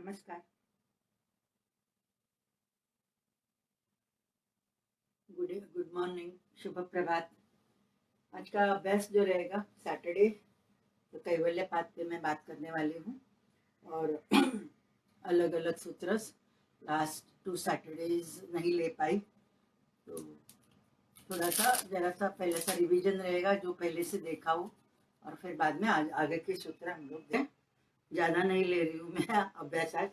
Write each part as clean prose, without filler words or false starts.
नमस्कार। Good morning, शुभ प्रभात। आज का अभ्यास जो रहेगा सैटरडे, तो कैवल्य पाठ पे मैं बात करने वाली हूँ और अलग अलग सूत्र लास्ट 2 सैटरडेज नहीं ले पाई, तो थोड़ा सा जरा सा पहले सा रिवीजन रहेगा जो पहले से देखा हो, और फिर बाद में आगे के सूत्र हम लोग ज़्यादा नहीं ले रही हूँ मैं अभ्यास। आज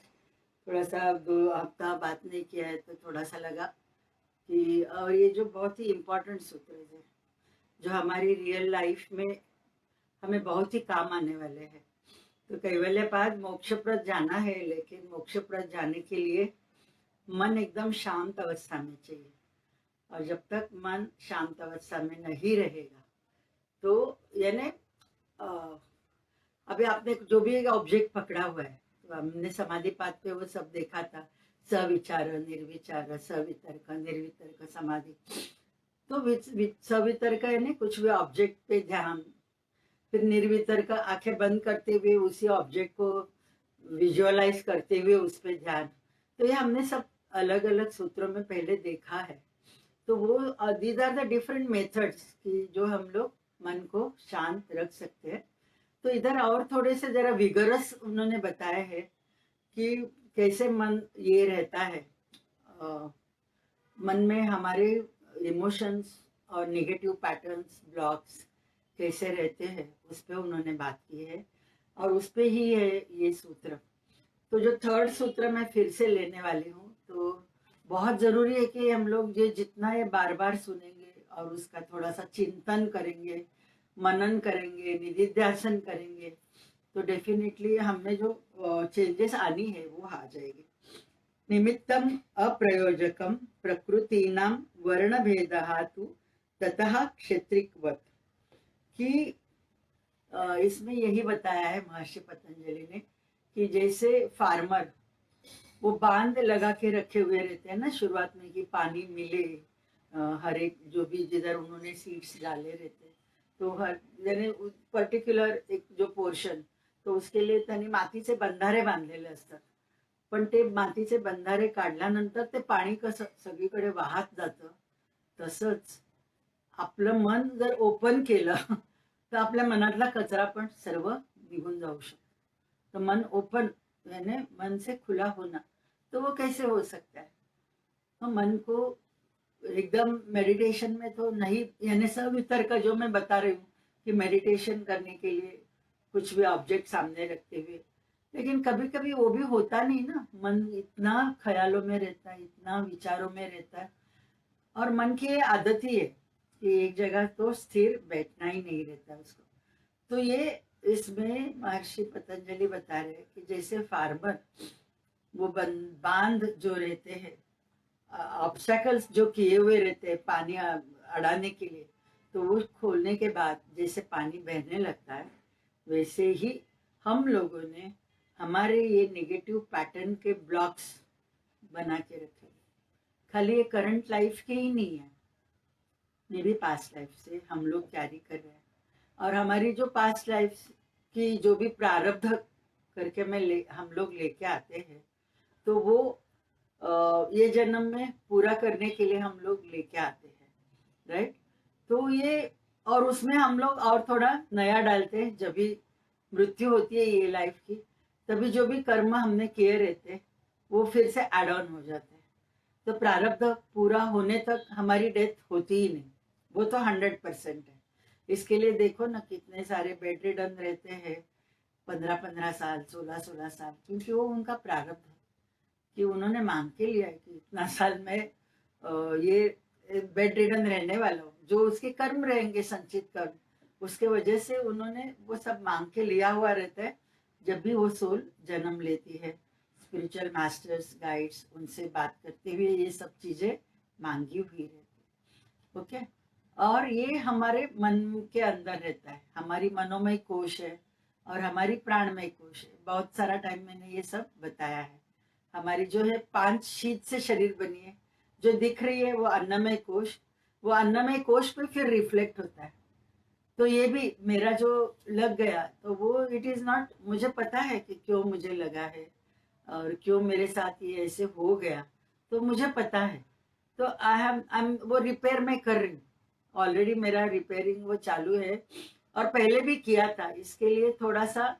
थोड़ा सा 2 हफ्ता बात नहीं किया है तो थोड़ा सा लगा कि, और ये जो बहुत ही इम्पोर्टेंट सूत्र है जो हमारी रियल लाइफ में हमें बहुत ही काम आने वाले हैं। तो कैवल्यपाद मोक्षप्रद जाना है, लेकिन मोक्षप्रद जाने के लिए मन एकदम शांत अवस्था में चाहिए, और जब तक मन शांत अवस्था में नहीं रहेगा तो यानी अभी आपने जो भी एक ऑब्जेक्ट पकड़ा हुआ है, तो हमने समाधि पाठ पे वो सब देखा था, सविचार निर्विचार, सवितर्क निर्वितर्क समाधि। तो सवितर्क यानी कुछ भी ऑब्जेक्ट पे ध्यान, फिर निर्वितर्क आंखें बंद करते हुए उसी ऑब्जेक्ट को विजुअलाइज करते हुए उस पर ध्यान। तो ये हमने सब अलग अलग सूत्रों में पहले देखा है। तो वो these are the different methods की जो हम लोग मन को शांत रख सकते हैं। तो इधर और थोड़े से जरा विगरस उन्होंने बताया है कि कैसे मन ये रहता है, मन में हमारे इमोशंस और नेगेटिव पैटर्न्स ब्लॉक्स कैसे रहते हैं, उस पर उन्होंने बात की है, और उस पे ही है ये सूत्र। तो जो थर्ड सूत्र मैं फिर से लेने वाली हूँ, तो बहुत जरूरी है कि हम लोग ये जितना ये बार बार सुनेंगे और उसका थोड़ा सा चिंतन करेंगे, मनन करेंगे, निधिध्यासन करेंगे, तो डेफिनेटली हमें जो चेंजेस आनी है वो आ जाएगी। निमित्तम अप्रयोजकम प्रकृतीनां वर्णभेदः तु ततः क्षेत्रिकवत्, कि इसमें यही बताया है महर्षि पतंजलि ने कि जैसे फार्मर वो बांध लगा के रखे हुए रहते हैं ना शुरुआत में, कि पानी मिले हर एक जो भी जिधर उन्होंने सीड्स डाले रहते हैं, तो हर यानी पर्टिक्युलर एक जो पोर्शन, तो उसके लिए त्यांनी मातीचे बंधारे बांधलेले असतात, पण ते मातीचे बंधारे काढल्यानंतर ते पाणी कसं सगळीकडे वाहत जातं, तसंच आपलं मन जर ओपन केलं तर आपल्या मनातला कचरा पण सर्व निघून जाऊ शकतो। तो मन ओपन यानी मन से खुला होना, तो वो कैसे हो सकता है? तो मन को एकदम मेडिटेशन में तो नहीं, यानी सवितर्क जो मैं बता रही हूँ कि मेडिटेशन करने के लिए कुछ भी ऑब्जेक्ट सामने रखते हुए, लेकिन कभी कभी वो भी होता नहीं ना, मन इतना ख्यालों में रहता है, इतना विचारों में रहता है, और मन की ये आदत ही है कि एक जगह तो स्थिर बैठना ही नहीं रहता उसको। तो ये इसमें महर्षि पतंजलि बता रहे हैं कि जैसे फार्मर वो बांध जो रहते हैं, ऑब्स्टेकल्स जो किए हुए रहते हैं पानी अड़ाने के लिए, तो वो खोलने के बाद जैसे पानी बहने लगता है, वैसे ही हम लोगों ने हमारे ये नेगेटिव पैटर्न के ब्लॉक्स बना के रखे। खाली ये करंट लाइफ के ही नहीं है, ये भी पास्ट लाइफ से हम लोग कैरी कर रहे हैं, और हमारी जो पास्ट लाइफ की जो भी प्रारब्ध करके हम लोग लेके आते हैं, तो वो ये जन्म में पूरा करने के लिए हम लोग लेके आते हैं, राइट। तो ये, और उसमें हम लोग और थोड़ा नया डालते हैं, जब भी मृत्यु होती है ये लाइफ की, तभी जो भी कर्म हमने किए रहते वो फिर से एड ऑन हो जाते हैं। तो प्रारब्ध पूरा होने तक हमारी डेथ होती ही नहीं, वो तो 100% है। इसके लिए देखो ना कितने सारे बेड रिडन रहते हैं 15-15 साल, 16-16 साल, क्योंकि वो उनका प्रारब्ध है कि उन्होंने मांग के लिया है कि इतना साल में ये बेड रिडन रहने वाला हूँ, जो उसके कर्म रहेंगे संचित कर्म, उसके वजह से उन्होंने वो सब मांग के लिया हुआ रहता है। जब भी वो सोल जन्म लेती है, स्पिरिचुअल मास्टर्स गाइड्स उनसे बात करते हुए ये सब चीजें मांगी हुई रहती, ओके। और ये हमारे मन के अंदर रहता है, हमारी मनोमय कोश है और हमारी प्राणमय कोश है। बहुत सारा टाइम मैंने ये सब बताया है। हमारी जो है 5 शीत से शरीर बनी है, जो दिख रही है वो अन्नमय कोश, वो अन्नमय कोश पे फिर रिफ्लेक्ट होता है। तो ये भी मेरा जो लग गया, तो वो इट इज नॉट, मुझे पता है कि क्यों मुझे लगा है, और क्यों मेरे साथ ये ऐसे हो गया, तो मुझे पता है। तो आई एम वो रिपेयर मैं कर रही हूँ। ऑलरेडी मेरा रिपेयरिंग वो चालू है, और पहले भी किया था। इसके लिए थोड़ा सा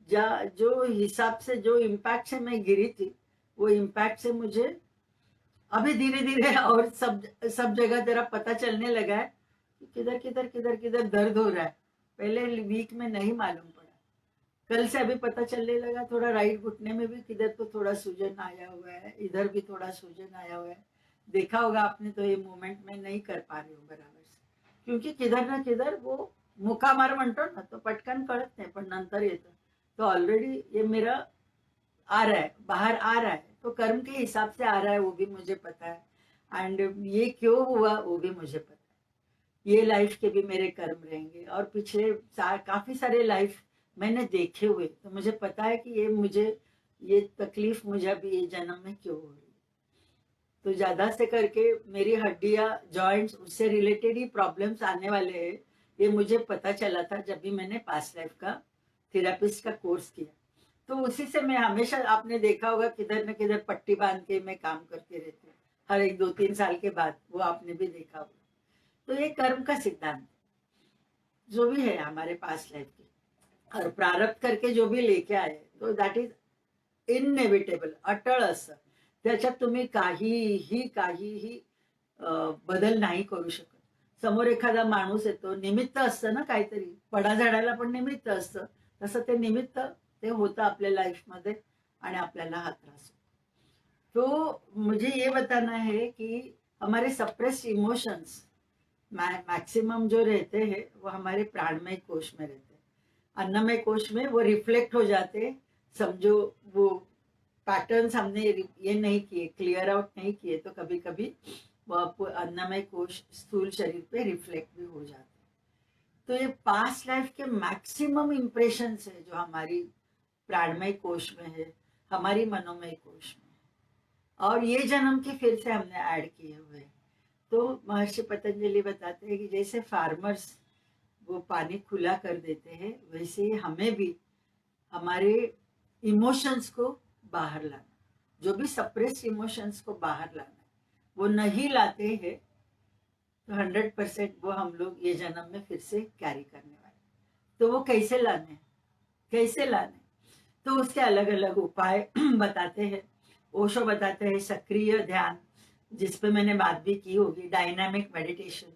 जो हिसाब से, जो इम्पैक्ट से मैं गिरी थी, वो इम्पैक्ट से मुझे अभी धीरे धीरे और सब जगह जरा पता चलने लगा है कि किधर किधर किधर किधर दर्द हो रहा है। पहले वीक में नहीं मालूम पड़ा, कल से अभी पता चलने लगा। थोड़ा राइट घुटने में भी किधर तो थोड़ा सूजन आया हुआ है, इधर भी थोड़ा सूजन आया हुआ है। देखा होगा आपने, तो ये मूवमेंट में नहीं कर पा रही हूँ बराबर से, क्योंकि किधर ना किधर वो मुका मार म्हणतो ना, तो पटकन कळत नाही, पण नंतर येतं। तो ऑलरेडी ये मेरा आ रहा है, बाहर आ रहा है, तो कर्म के हिसाब से आ रहा है, वो भी मुझे पता है। एंड ये क्यों हुआ वो भी मुझे पता है। ये लाइफ के भी मेरे कर्म रहेंगे, और पिछले काफी सारे लाइफ मैंने देखे हुए, तो मुझे पता है कि ये तकलीफ मुझे अभी ये जन्म में क्यों हो रही है। तो ज्यादा से करके मेरी हड्डियां, जॉइंट्स, उससे रिलेटेड ही प्रॉब्लम्स आने वाले हैं, ये मुझे पता चला था जब भी मैंने पास्ट लाइफ का थेरापिस्ट का कोर्स किया। तो उसी से मैं हमेशा, आपने देखा होगा किधर न किधर पट्टी बांध के मैं काम करती रहती हूँ, हर एक 2-3 साल के बाद, वो आपने भी देखा होगा। तो ये कर्म का सिद्धांत जो भी है हमारे पास लाइफ की, और प्रारब्ध करके जो भी लेके आए, तो दॅट इज इनएव्हिटेबल, अटळ असतं। त्याच्यात तुम्ही काहीही बदल नाही करू शकत। समोर एखादा माणूस येतो, निमित्त असतं ना काहीतरी, पडा झाडाला पण निमित्त असतं, तसं ते निमित्त ते होतं आपल्या लाईफमध्ये, आणि आपल्याला हा त्रास होतो। तो मुझे ये बताना है कि हमारे सप्रेस्ड इमोशंस मैक्सिमम जो रहते हैं, वो हमारे प्राणमय कोश में रहते हैं। अन्नमय कोश में वो रिफ्लेक्ट हो जाते। समझो वो पैटर्न्स हमने ये नहीं किए, क्लियर आउट नहीं किए, तो कभी कभी वो अन्नमय कोश स्थूल शरीर पे रिफ्लेक्ट भी हो जाते। तो ये पास्ट लाइफ के मैक्सिमम इम्प्रेशन है जो हमारी प्राणमय कोश में है, हमारी मनोमय कोश में है, और ये जन्म के फिर से हमने ऐड किए हुए। तो महर्षि पतंजलि बताते हैं कि जैसे फार्मर्स वो पानी खुला कर देते हैं, वैसे ही हमें भी हमारे इमोशंस को बाहर लाना, जो भी सप्रेस इमोशंस को बाहर लाना, वो नहीं लाते हैं तो 100% वो हम लोग ये जन्म में फिर से कैरी करने वाले। तो वो कैसे लाने, तो उसके अलग अलग उपाय बताते हैं। ओशो बताते हैं सक्रिय ध्यान, जिस पे मैंने बात भी की होगी, डायनामिक मेडिटेशन।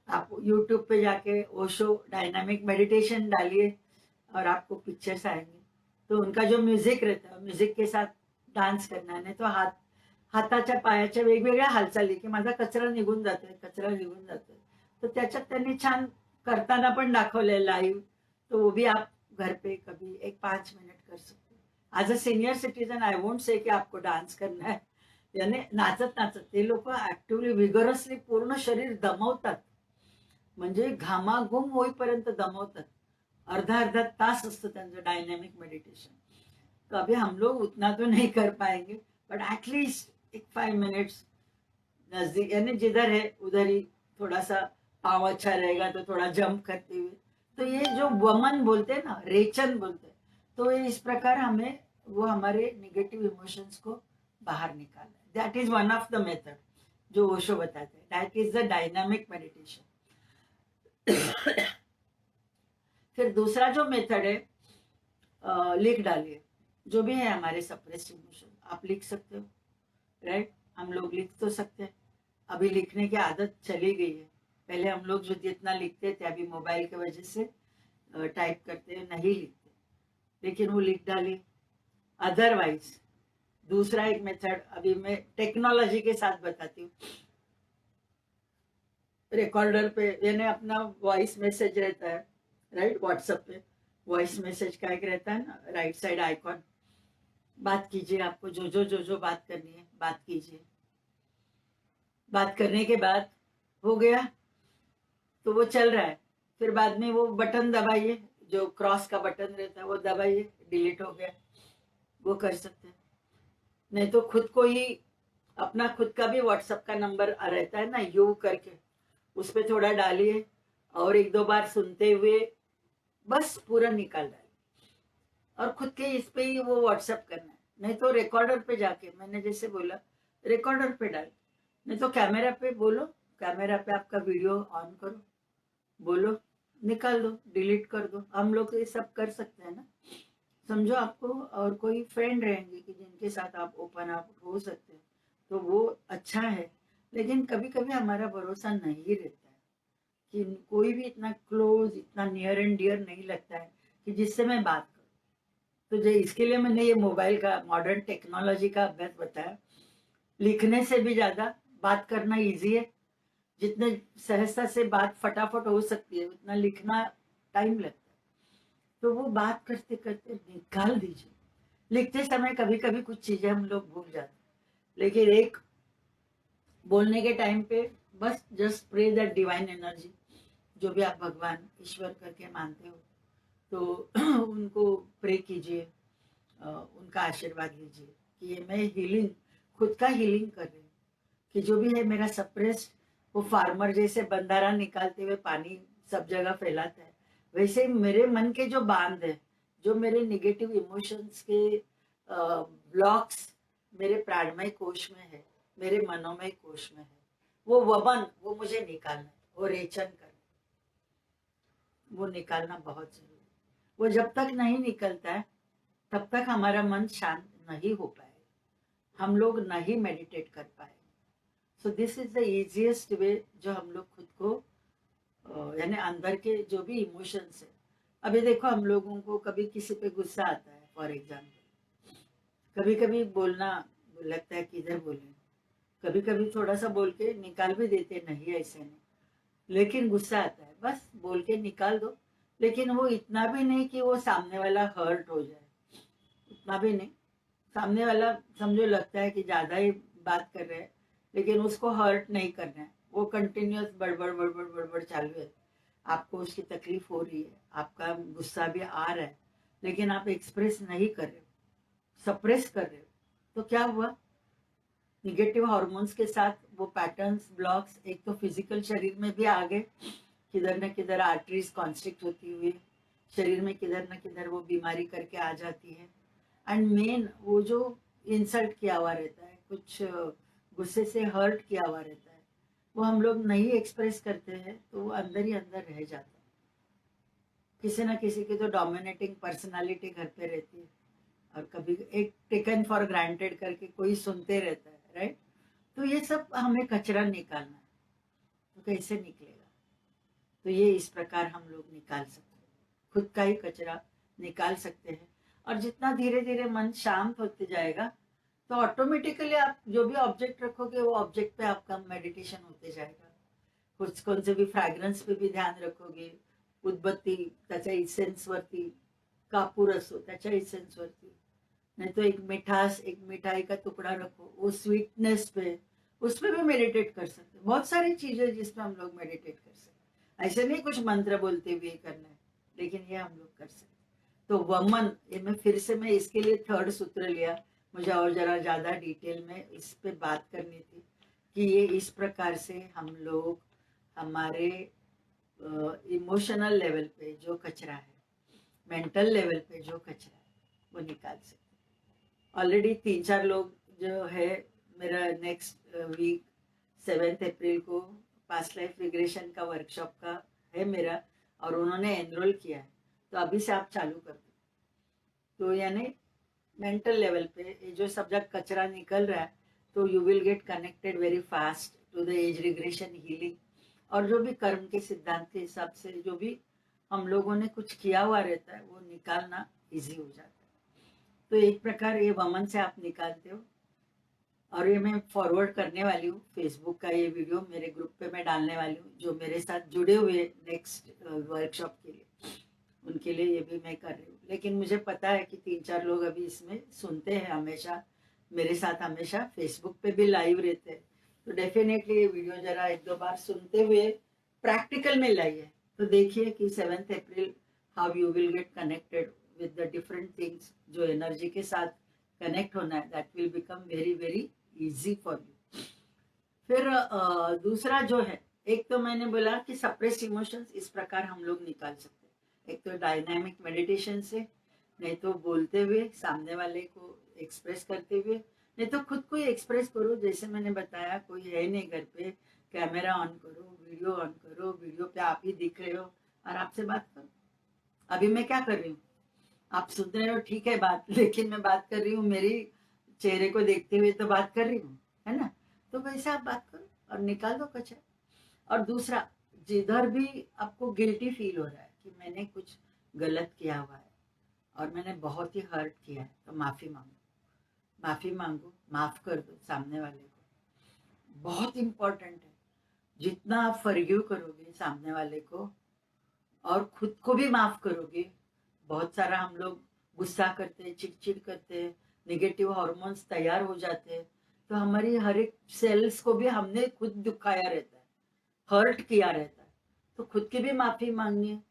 आप यूट्यूब पे जाके ओशो डायनामिक मेडिटेशन डालिए और आपको पिक्चर्स आएंगे। तो उनका जो म्युझिक रहतं, म्युझिक के साथ डान्स करना, नाही तो हाताच्या पायाच्या वेगवेगळ्या हालचाली, की माझा कचरा निघून जातोय, तर त्याच्यात त्यांनी छान करताना पण दाखवलंय लाईव्ह। तो वो भी आप घर पे कभी एक 5 मिनट कर सकते हो। As a senior citizen I won't say कि आपको डान्स करना है, यानी नाचत नाचत ते लोक ऍक्टिव्हली विगरसली पूर्ण शरीर दमवतात, म्हणजे घामाघूम होईपर्यंत दमवतात। अर्धा तास असतं त्यांचं डायनेमिक मेडिटेशन। तो अभी हम लोग उतना तो नहीं कर पाएंगे, बट एटलीस्ट एक 5 मिनट्स नजदीक, यानी जिधर है उधर ही थोड़ा सा पाँव अच्छा रहेगा तो थोड़ा जंप करते हुए। तो ये जो वमन बोलते हैं ना, रेचन बोलते हैं, तो ये इस प्रकार हमें वो हमारे निगेटिव इमोशंस को बाहर निकालना है। That is one of the method जो ओशो बताते हैं, that is the dynamic meditation. फिर दूसरा जो मेथड है, लिख डालिए जो भी है हमारे सप्रेस्ड इमोशन, आप लिख सकते हो, राइट। हम लोग लिख तो सकते हैं, अभी लिखने की आदत चली गई है। पहले हम लोग जो जितना लिखते थे, अभी मोबाइल की वजह से टाइप करते हैं, नहीं लिखते, लेकिन वो लिख डालिए। अदरवाइज दूसरा एक मेथड अभी मैं टेक्नोलॉजी के साथ बताती हूँ। रिकॉर्डर पे यानी अपना वॉइस मैसेज रहता है, राइट, व्हाट्सएप पे वॉइस मैसेज का एक रहता है ना, राइट साइड आइकॉन। बात कीजिए, आपको जो बात करनी है बात कीजिए। बात करने के बाद हो गया तो वो चल रहा है, फिर बाद में वो बटन दबाइए, जो क्रॉस का बटन रहता है वो दबाइए, डिलीट हो गया, वो कर सकते हैं। नहीं तो खुद को ही अपना खुद का भी व्हाट्सएप का नंबर रहता है ना, यू करके, उस पर थोड़ा डालिए और 1-2 बार सुनते हुए बस पूरा निकाल डालिए, और खुद के इस पे ही वो व्हाट्सएप करना है। नहीं तो रिकॉर्डर पे जाके, मैंने जैसे बोला रिकॉर्डर पे डाल, नहीं तो कैमरा पे बोलो, कैमरा पे आपका वीडियो ऑन करो, बोलो, निकाल दो, डिलीट कर दो। हम लोग तो ये सब कर सकते हैं ना। समझो आपको और कोई फ्रेंड रहेंगे कि जिनके साथ आप ओपन अप हो सकते हैं, तो वो अच्छा है। लेकिन कभी कभी हमारा भरोसा नहीं रहता है कि कोई भी इतना क्लोज, इतना नियर एंड डियर नहीं लगता है कि जिससे मैं बात करूं। तो जो इसके लिए मैंने ये मोबाइल का, मॉडर्न टेक्नोलॉजी का अभ्यास बताया। लिखने से भी ज्यादा बात करना इजी है। जितने सहजता से बात फटाफट हो सकती है, उतना लिखना टाइम लगता है। तो वो बात करते करते निकाल दीजिए। लिखते समय कभी कभी कुछ चीजें हम लोग भूल जाते हैं, लेकिन एक बोलने के टाइम पे बस just pray that divine energy, जो भी आप भगवान ईश्वर करके मानते हो, तो उनको प्रे कीजिए, उनका आशीर्वाद लीजिए कि ये मैं हीलिंग, खुद का हीलिंग कर रही हूँ। कि जो भी है मेरा सप्रेस्ड, वो फार्मर जैसे बंधारा निकालते हुए पानी सब जगह फैलाता है, वैसे मेरे मन के जो बांध है, जो मेरे निगेटिव इमोशंस के ब्लॉक्स मेरे प्राणमय कोश में है, मेरे मनोमय कोश में है, वो वमन, वो मुझे निकालना है, वो रेचन करना, वो निकालना बहुत जरूरी है। वो जब तक नहीं निकलता है तब तक हमारा मन शांत नहीं हो पाएगा, हम लोग नहीं मेडिटेट कर पाएंगे। So this is the easiest way जो हम लोग खुद को, यानी अंदर के जो भी इमोशंस है। अभी देखो हम लोगों को कभी किसी पे गुस्सा आता है, फॉर एग्जाम्पल, कभी कभी बोलना लगता है कि इधर बोले, कभी कभी थोड़ा सा बोल के निकाल भी देते, नहीं ऐसे नहीं, लेकिन गुस्सा आता है, बस बोल के निकाल दो। लेकिन वो इतना भी नहीं कि वो सामने वाला हर्ट हो जाए, उतना भी नहीं। सामने वाला समझो लगता है कि ज्यादा ही बात कर रहे हैं, लेकिन उसको हर्ट नहीं करना है, वो कंटिन्यूअस बड़बड़ बड़बड़ बड़बड़ चालू है, आपको उसकी तकलीफ हो रही है, आपका गुस्सा भी आ रहा है, लेकिन आप एक्सप्रेस नहीं कर रहे हो, सप्रेस कर रहे हो। तो क्या हुआ, निगेटिव हार्मोन्स के साथ वो पैटर्न्स, ब्लॉक्स एक तो फिजिकल शरीर में भी आ गए, किधर न किधर आर्टरीज कॉन्स्ट्रिक्ट होती हुई शरीर में किधर न किधर वो बीमारी करके आ जाती है। एंड मेन वो जो इंसल्ट किया हुआ रहता है, कुछ गुस्से से हर्ट किया हुआ रहता है, वो हम लोग नहीं एक्सप्रेस करते हैं, तो वो अंदर ही अंदर रह जाता है। किसी ना किसी की तो डोमिनेटिंग पर्सनालिटी घर पे रहती है, और कभी एक टेकन फॉर ग्रांटेड करके कोई सुनते रहता है, राइट। तो ये सब हमें कचरा निकालना है, तो कैसे निकलेगा। तो ये इस प्रकार हम लोग निकाल सकते हैं, खुद का ही कचरा निकाल सकते हैं। और जितना धीरे धीरे मन शांत होते जाएगा, तो ऑटोमेटिकली आप जो भी ऑब्जेक्ट रखोगे, वो ऑब्जेक्ट पे आपका मेडिटेशन होते जाएगा। कुछ कौन से भी फ्रॅग्रन्स पे भी ध्यान रखोगे, उदबत्ती त्याच्या इसेन्स वरती, कापूर असो त्याच्या इसेन्स वरती, नहीं तो एक मिठास, एक मिठाई का टुकड़ा रखो, वो स्वीटनेस पे, उस पे भी मेडिटेट कर सकते हैं। बहुत सारी चीजें जिसमें हम लोग मेडिटेट कर सकते हैं, ऐसे नहीं कुछ मंत्र बोलते हुए करना है, लेकिन ये हम लोग कर सकते हैं। तो वमन, ये मैं फिर से, मैं इसके लिए थर्ड सूत्र लिया, मुझे और जरा ज्यादा डिटेल में इस पे बात करनी थी कि ये इस प्रकार से हम लोग हमारे इमोशनल लेवल पे जो कचरा है, मेंटल लेवल पे जो कचरा है, वो निकाल सकते। ऑलरेडी 3-4 लोग जो है, मेरा नेक्स्ट वीक 7 अप्रैल को पास्ट लाइफ रिग्रेशन का वर्कशॉप का है मेरा, और उन्होंने एनरोल किया है, तो अभी से आप चालू कर दो। तो यानी मेंटल लेवल पे ये जो सब जगह कचरा निकल रहा है, तो you will get connected very fast to the age regression healing. और जो भी कर्म के सिद्धांत के हिसाब से जो भी हम लोगों ने कुछ किया हुआ रहता है, वो निकालना इजी हो जाता है। तो एक प्रकार ये वमन से आप निकालते हो। और ये मैं फॉरवर्ड करने वाली हूँ, फेसबुक का ये वीडियो मेरे ग्रुप पे मैं डालने वाली हूँ, जो मेरे साथ जुड़े हुए नेक्स्ट वर्कशॉप के लिए, उनके लिए ये भी मैं कर रही हूँ। लेकिन मुझे पता है कि 3-4 लोग अभी इसमें सुनते हैं, हमेशा मेरे साथ, हमेशा फेसबुक पे भी लाइव रहते हैं, तो डेफिनेटली ये वीडियो जरा 1-2 बार सुनते हुए प्रैक्टिकल में लाइए, तो देखिए कि 7 अप्रैल how you will get connected with the different things, जो एनर्जी के साथ कनेक्ट होना है, that will become very very easy for you. फिर दूसरा जो है, एक तो मैंने बोला कि सप्रेस इमोशंस इस प्रकार हम लोग निकाल सकते हैं, एक तो डायनामिक मेडिटेशन से, नहीं तो बोलते हुए सामने वाले को एक्सप्रेस करते हुए, नहीं तो खुद को ही एक्सप्रेस करो। जैसे मैंने बताया, कोई है नहीं घर पे, कैमरा ऑन करो, वीडियो ऑन करो, वीडियो पे आप ही दिख रहे हो और आपसे बात करो। अभी मैं क्या कर रही हूँ, आप सुन रहे हो, ठीक है बात, लेकिन मैं बात कर रही हूँ मेरी चेहरे को देखते हुए तो बात कर रही हूँ, है ना। तो वैसे आप बात करो और निकाल दो कचरा। और दूसरा, जिधर भी आपको गिल्टी फील हो रहा है कि मैंने कुछ गलत किया हुआ है और मैंने बहुत ही हर्ट किया है, तो माफी मांगो, माफी मांगो, माफ कर दो सामने वाले को। बहुत इंपॉर्टेंट है, जितना आप फॉरगिव करोगे सामने वाले को और खुद को भी माफ करोगे। बहुत सारा हम लोग गुस्सा करते हैं, चिड़चिड़ करते हैं, निगेटिव हार्मोन्स तैयार हो जाते हैं, तो हमारी हर एक सेल्स को भी हमने खुद दुखाया रहता है, हर्ट किया रहता है। तो खुद की भी माफी मांगनी है,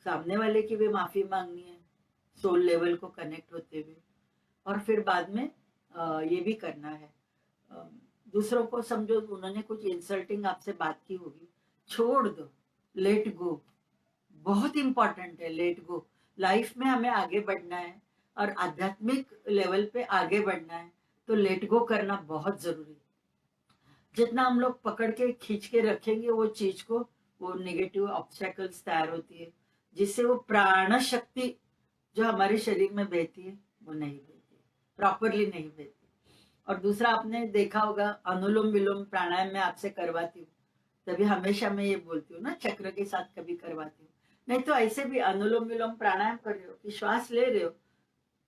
सामने वाले की भी माफी मांगनी है, सोल लेवल को कनेक्ट होते हुए। और फिर बाद में ये भी करना है, अ, दूसरों को समझो, उन्होंने कुछ इंसल्टिंग आपसे बात की होगी, छोड़ दो, लेट गो। बहुत इंपॉर्टेंट है लेट गो। लाइफ में हमें आगे बढ़ना है और आध्यात्मिक लेवल पे आगे बढ़ना है, तो लेट गो करना बहुत जरूरी है। जितना हम लोग पकड़ के खींच के रखेंगे वो चीज को, वो नेगेटिव ऑब्स्टेकल्स तैयार होती है, जिससे वो प्राण शक्ति जो हमारे शरीर में बहती है वो नहीं बहती, प्रॉपरली नहीं बहती। और दूसरा, आपने देखा होगा, अनुलोम विलोम प्राणायाम में आपसे करवाती हूँ, तभी हमेशा मैं ये बोलती हूँ ना, चक्र के साथ कभी करवाती हूँ। नहीं तो ऐसे भी अनुलोम विलोम प्राणायाम कर रहे हो कि श्वास ले रहे हो,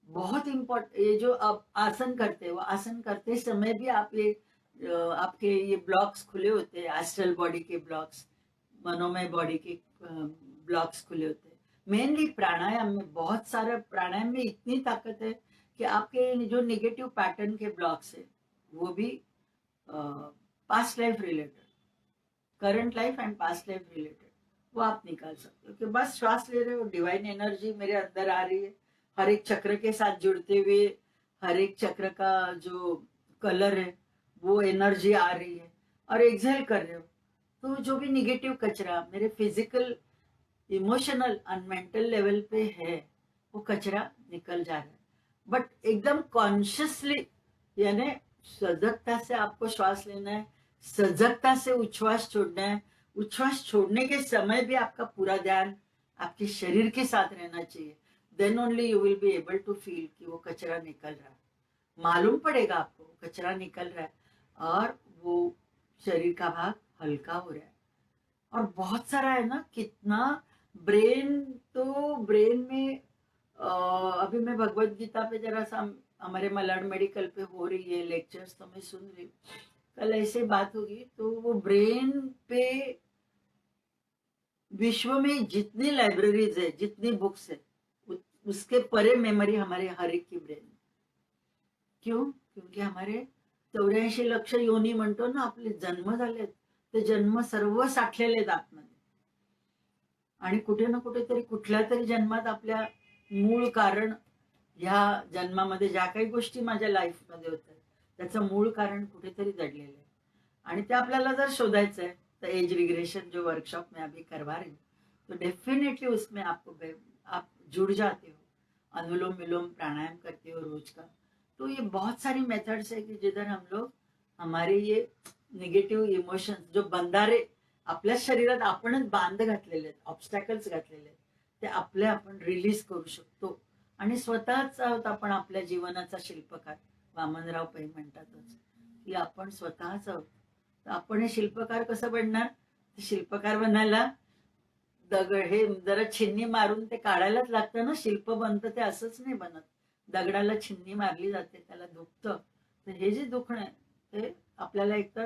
बहुत इम्पोर्टेंट। ये जो आप आसन करते हो, आसन करते समय भी आप ये आपके ये ब्लॉक्स खुले होते हैं, एस्ट्रल बॉडी के ब्लॉक्स, मनोमय बॉडी के ब्लॉक्स खुले होते हैं। मेनली प्राणायाम में, बहुत सारा प्राणायाम में इतनी ताकत है कि आपके जो निगेटिव पैटर्न के ब्लॉक्स है वो भी past life related, current life and past life related, वो आप निकाल सकते हो। कि बस श्वास ले रहे हो, डिवाइन एनर्जी मेरे अंदर आ रही है, हर एक चक्र के साथ जुड़ते हुए, हर एक चक्र का जो कलर है वो एनर्जी आ रही है, और एक्सहेल कर रहे हो, तो जो भी निगेटिव कचरा मेरे फिजिकल, इमोशनल और मेंटल लेवल पे है वो कचरा निकल जा रहा है। बट एकदम कॉन्शियसली, यानी सजगता से आपको श्वास लेना है, सजगता से उच्छ्वास छोड़ना है। उच्छ्वास छोड़ने के समय भी आपका पूरा ध्यान आपके शरीर के साथ रहना चाहिए। Then only you will be able to feel कि वो कचरा निकल रहा है, मालूम पड़ेगा आपको कचरा निकल रहा है और वो शरीर का भाग हल्का हो रहा है। और बहुत सारा है ना, कितना ब्रेन, तो ब्रेन में अभी मैं भगवत गीता पे जरा सा, हमारे मलाड मेडिकल पे हो रही है लेक्चर्स, तो मैं सुन रही हूँ, कल ऐसे बात होगी, तो वो ब्रेन पे विश्व में जितनी लाइब्रेरीज है, जितनी बुक्स है, उसके परे मेमोरी हमारे हर एक की ब्रेन। क्यों? क्योंकि हमारे 84 लक्ष योनी म्हणतो ना, आपले जन्म झालेत, ते जन्म सर्व साठलेले आहेत आतमध्ये, आणि कुठे ना कुठेतरी कुठल्या तरी जन्मात आपल्या मूळ कारण, ह्या जन्मामध्ये ज्या काही गोष्टी माझ्या लाईफमध्ये होत आहेत त्याचं मूळ कारण कुठेतरी दडलेलं आहे, आणि ते आपल्याला जर शोधायचं है तो एज रिग्रेशन जो वर्कशॉप में अभी करवा रही हूँ, तो डेफिनेटली उसमें आपको आप जुड़ जाते हो, अनुलोम विलोम प्राणायाम करते हो रोज का। तो ये बहुत सारी मेथड्स है कि जिधर हम लोग हमारे ये निगेटिव्ह इमोशन्स, जो बंधारे आपल्या शरीरात आपणच बांध घातलेले आहेत, ऑब्स्टॅकल्स घातलेले आहेत, ते आपले आपण रिलीज करू शकतो। आणि स्वतःच आहोत आपण आपल्या जीवनाचा शिल्पकार, वामनराव पै म्हणतातच की आपण स्वतःच आहोत। तर आपण हे शिल्पकार कसं बनणार? शिल्पकार बनायला दगड हे जरा छिन्नी मारून ते काढायलाच लागतं ना, शिल्प बनतं ते असंच नाही बनत, दगडाला छिन्नी मारली जाते, त्याला दुखतं। तर हे जे दुखणं आहे ते आपल्याला एकतर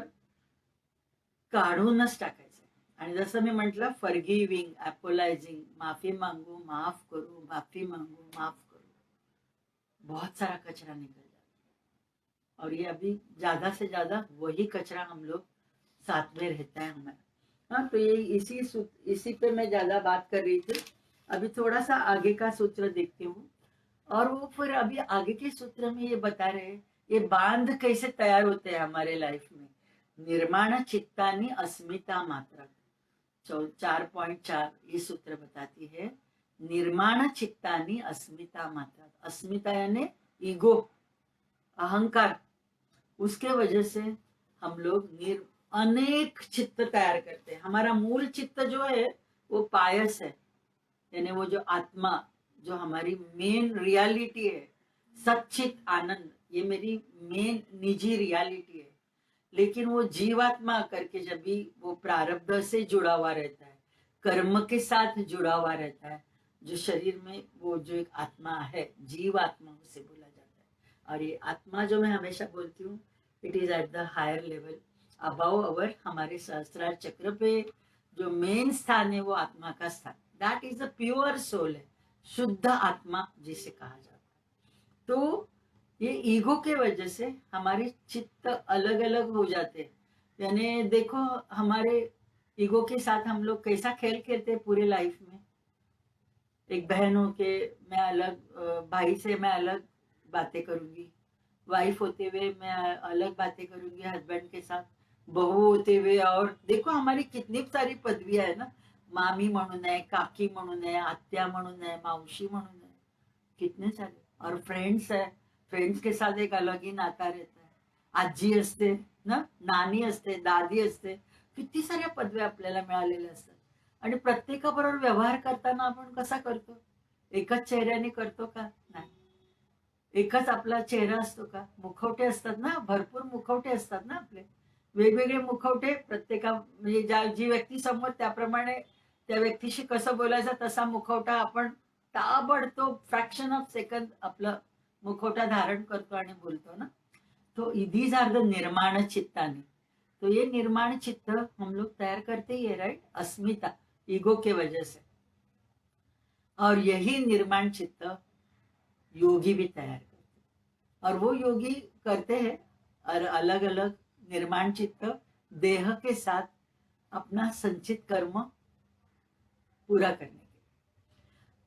काढूनच टाकायचं। आणि जसं मी म्हटलं, फॉरगिव्हिंग, अपोलायझिंग, माफी मांगू, माफ करू, माफी मांगू, माफ करू, बहुत सारा कचरा निकल जाता है। और ये अभी ज्यादा से ज्यादा वही कचरा हम लोग साथ में रहता है हमारा। हाँ, तो ये इसी पे मैं ज्यादा बात कर रही थी। अभी थोड़ा सा आगे का सूत्र देखती हूँ, और वो फिर अभी आगे के सूत्र में ये बता रहे हैं ये बांध कैसे तैयार होते हैं हमारे लाइफ में। निर्माण चित्तानी अस्मिता मात्र, 4.4 ये सूत्र बताती है, निर्माण चित्तानी अस्मिता मात्र। अस्मिता यानी ईगो, अहंकार, उसके वजह से हम लोग अनेक चित्त तैयार करते हैं। हमारा मूल चित्त जो है वो पायस है, यानी वो जो आत्मा, जो हमारी मेन रियलिटी है, सच्चित आनंद, ये मेरी मेन निजी रियलिटी है। लेकिन वो जीवात्मा करके जब भी वो प्रारब्ध से जुड़ा हुआ रहता है, कर्म के साथ जुड़ा हुआ रहता है, जो शरीर में वो जो एक आत्मा है, जीव आत्मा उसे बोला जाता है। और ये आत्मा जो मैं हमेशा बोलती हूँ, it is at the higher level above our, हमारे सहस्त्रार चक्र पे जो मेन स्थान है वो आत्मा का स्थान, that is the pure soul है, शुद्ध आत्मा जिसे कहा जाता है। तो ये ईगो के वजह से हमारे चित्त अलग अलग हो जाते हैं। यानी देखो, हमारे ईगो के साथ हम लोग कैसा खेल खेलते हैं पूरे लाइफ में। एक बहन हो के मैं अलग, भाई से मैं अलग बातें करूंगी, वाइफ होते हुए मैं अलग बातें करूंगी हस्बैंड के साथ, बहू होते हुए, और देखो हमारी कितनी सारी पदवियां है ना, मामी म्हणून है, काकी म्हणून है, आत्या म्हणून है, मावशी म्हणून है, कितने सारे। और फ्रेंड्स है, फ्रेंड्स के साथ एक अलग ही नाता रहता है। आजी असते ना, नानी असते, दादी असते, किती साऱ्या पदव्या आपल्याला मिळालेल्या असतात। आणि प्रत्येकाबरोबर व्यवहार करताना आपण कसा करतो? एकच चेहऱ्याने करतो का? नाही। एकच आपला चेहरा असतो का? मुखवटे असतात ना, भरपूर मुखवटे असतात ना आपले, वेगवेगळे मुखवटे प्रत्येका, म्हणजे ज्या जी व्यक्ती समोर त्याप्रमाणे त्या व्यक्तीशी कसं बोलायचं तसा मुखवटा आपण ताबडतोब फ्रॅक्शन ऑफ सेकंड आपलं मुखवटा धारण करतो आणि बोलतो ना। तो दीज आर द निर्माण चित्ताने। तो ये निर्माण चित्त हम लोग तैयार करते ही है, राइट, अस्मिता, ईगो के वजह से। और यही निर्माण चित्त योगी भी तैयार करते, और वो योगी करते हैं और अलग अलग निर्माण चित्त देह के साथ अपना संचित कर्म पूरा करने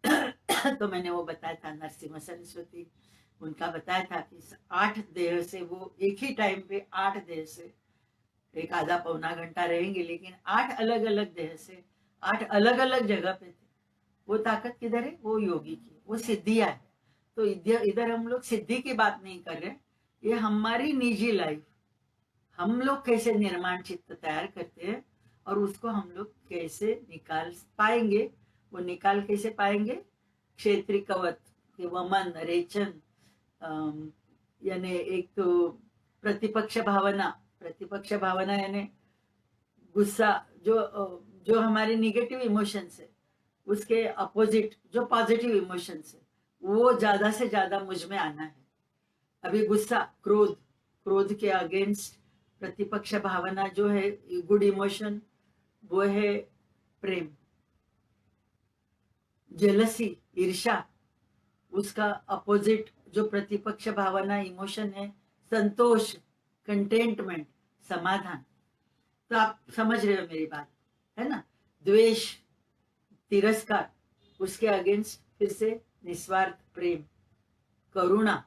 के। तो मैंने वो बताया था नरसिम्हा सरस्वती, उनका बताया था कि 8 देह से वो एक ही टाइम पे 8 देह से एक आधा पौना घंटा रहेंगे, लेकिन 8 अलग अलग देह से 8 अलग अलग जगह पे थे। वो ताकत किधर है? वो योगी की, वो सिद्धियां है। तो इधर हम लोग सिद्धि की बात नहीं कर रहे, ये हमारी निजी लाइफ, हम लोग कैसे निर्माण चित्त तैयार करते हैं और उसको हम लोग कैसे निकाल पाएंगे। वो निकाल कैसे पाएंगे? क्षेत्रीय कवच, वमन, रेचन, यानी एक तो प्रतिपक्ष भावना, प्रतिपक्ष भावना यानी गुस्सा, जो हमारे निगेटिव इमोशंस है उसके अपोजिट जो पॉजिटिव इमोशंस है वो ज्यादा से ज्यादा मुझ में आना है। अभी गुस्सा, क्रोध, क्रोध के अगेंस्ट प्रतिपक्ष भावना जो है गुड इमोशन, वो है प्रेम। जेलसी, ईर्षा, उसका अपोजिट जो प्रतिपक्ष भावना इमोशन है संतोष, कंटेंटमेंट, समाधान। तो आप समझ रहे हो मेरी बात, है ना। द्वेष, तिरस्कार, उसके अगेंस्ट फिर से निस्वार्थ प्रेम, करुणा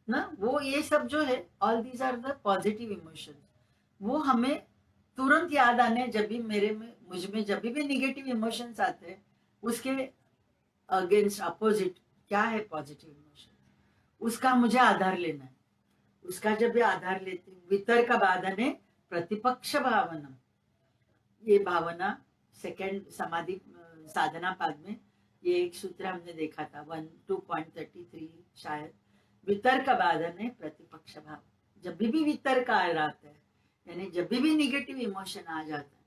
ना, वो ये सब जो है all these are the positive emotions. वो हमें तुरंत याद आने जब भी मुझ में जब भी निगेटिव इमोशंस आते हैं, उसके अगेंस्ट अपोजिट क्या है? Positive emotion. उसका मुझे आधार लेना है। उसका जब भी आधार लेती हूँ, वितर्क बाधने प्रतिपक्ष भावना, ये भावना सेकेंड समाधि साधना पाद में ये एक सूत्र हमने देखा था 2.33 शायद, वितर्क बाधने प्रतिपक्ष भाव। जब भी वितर्क आ जाता है, यानी जब भी निगेटिव इमोशन आ जाता है,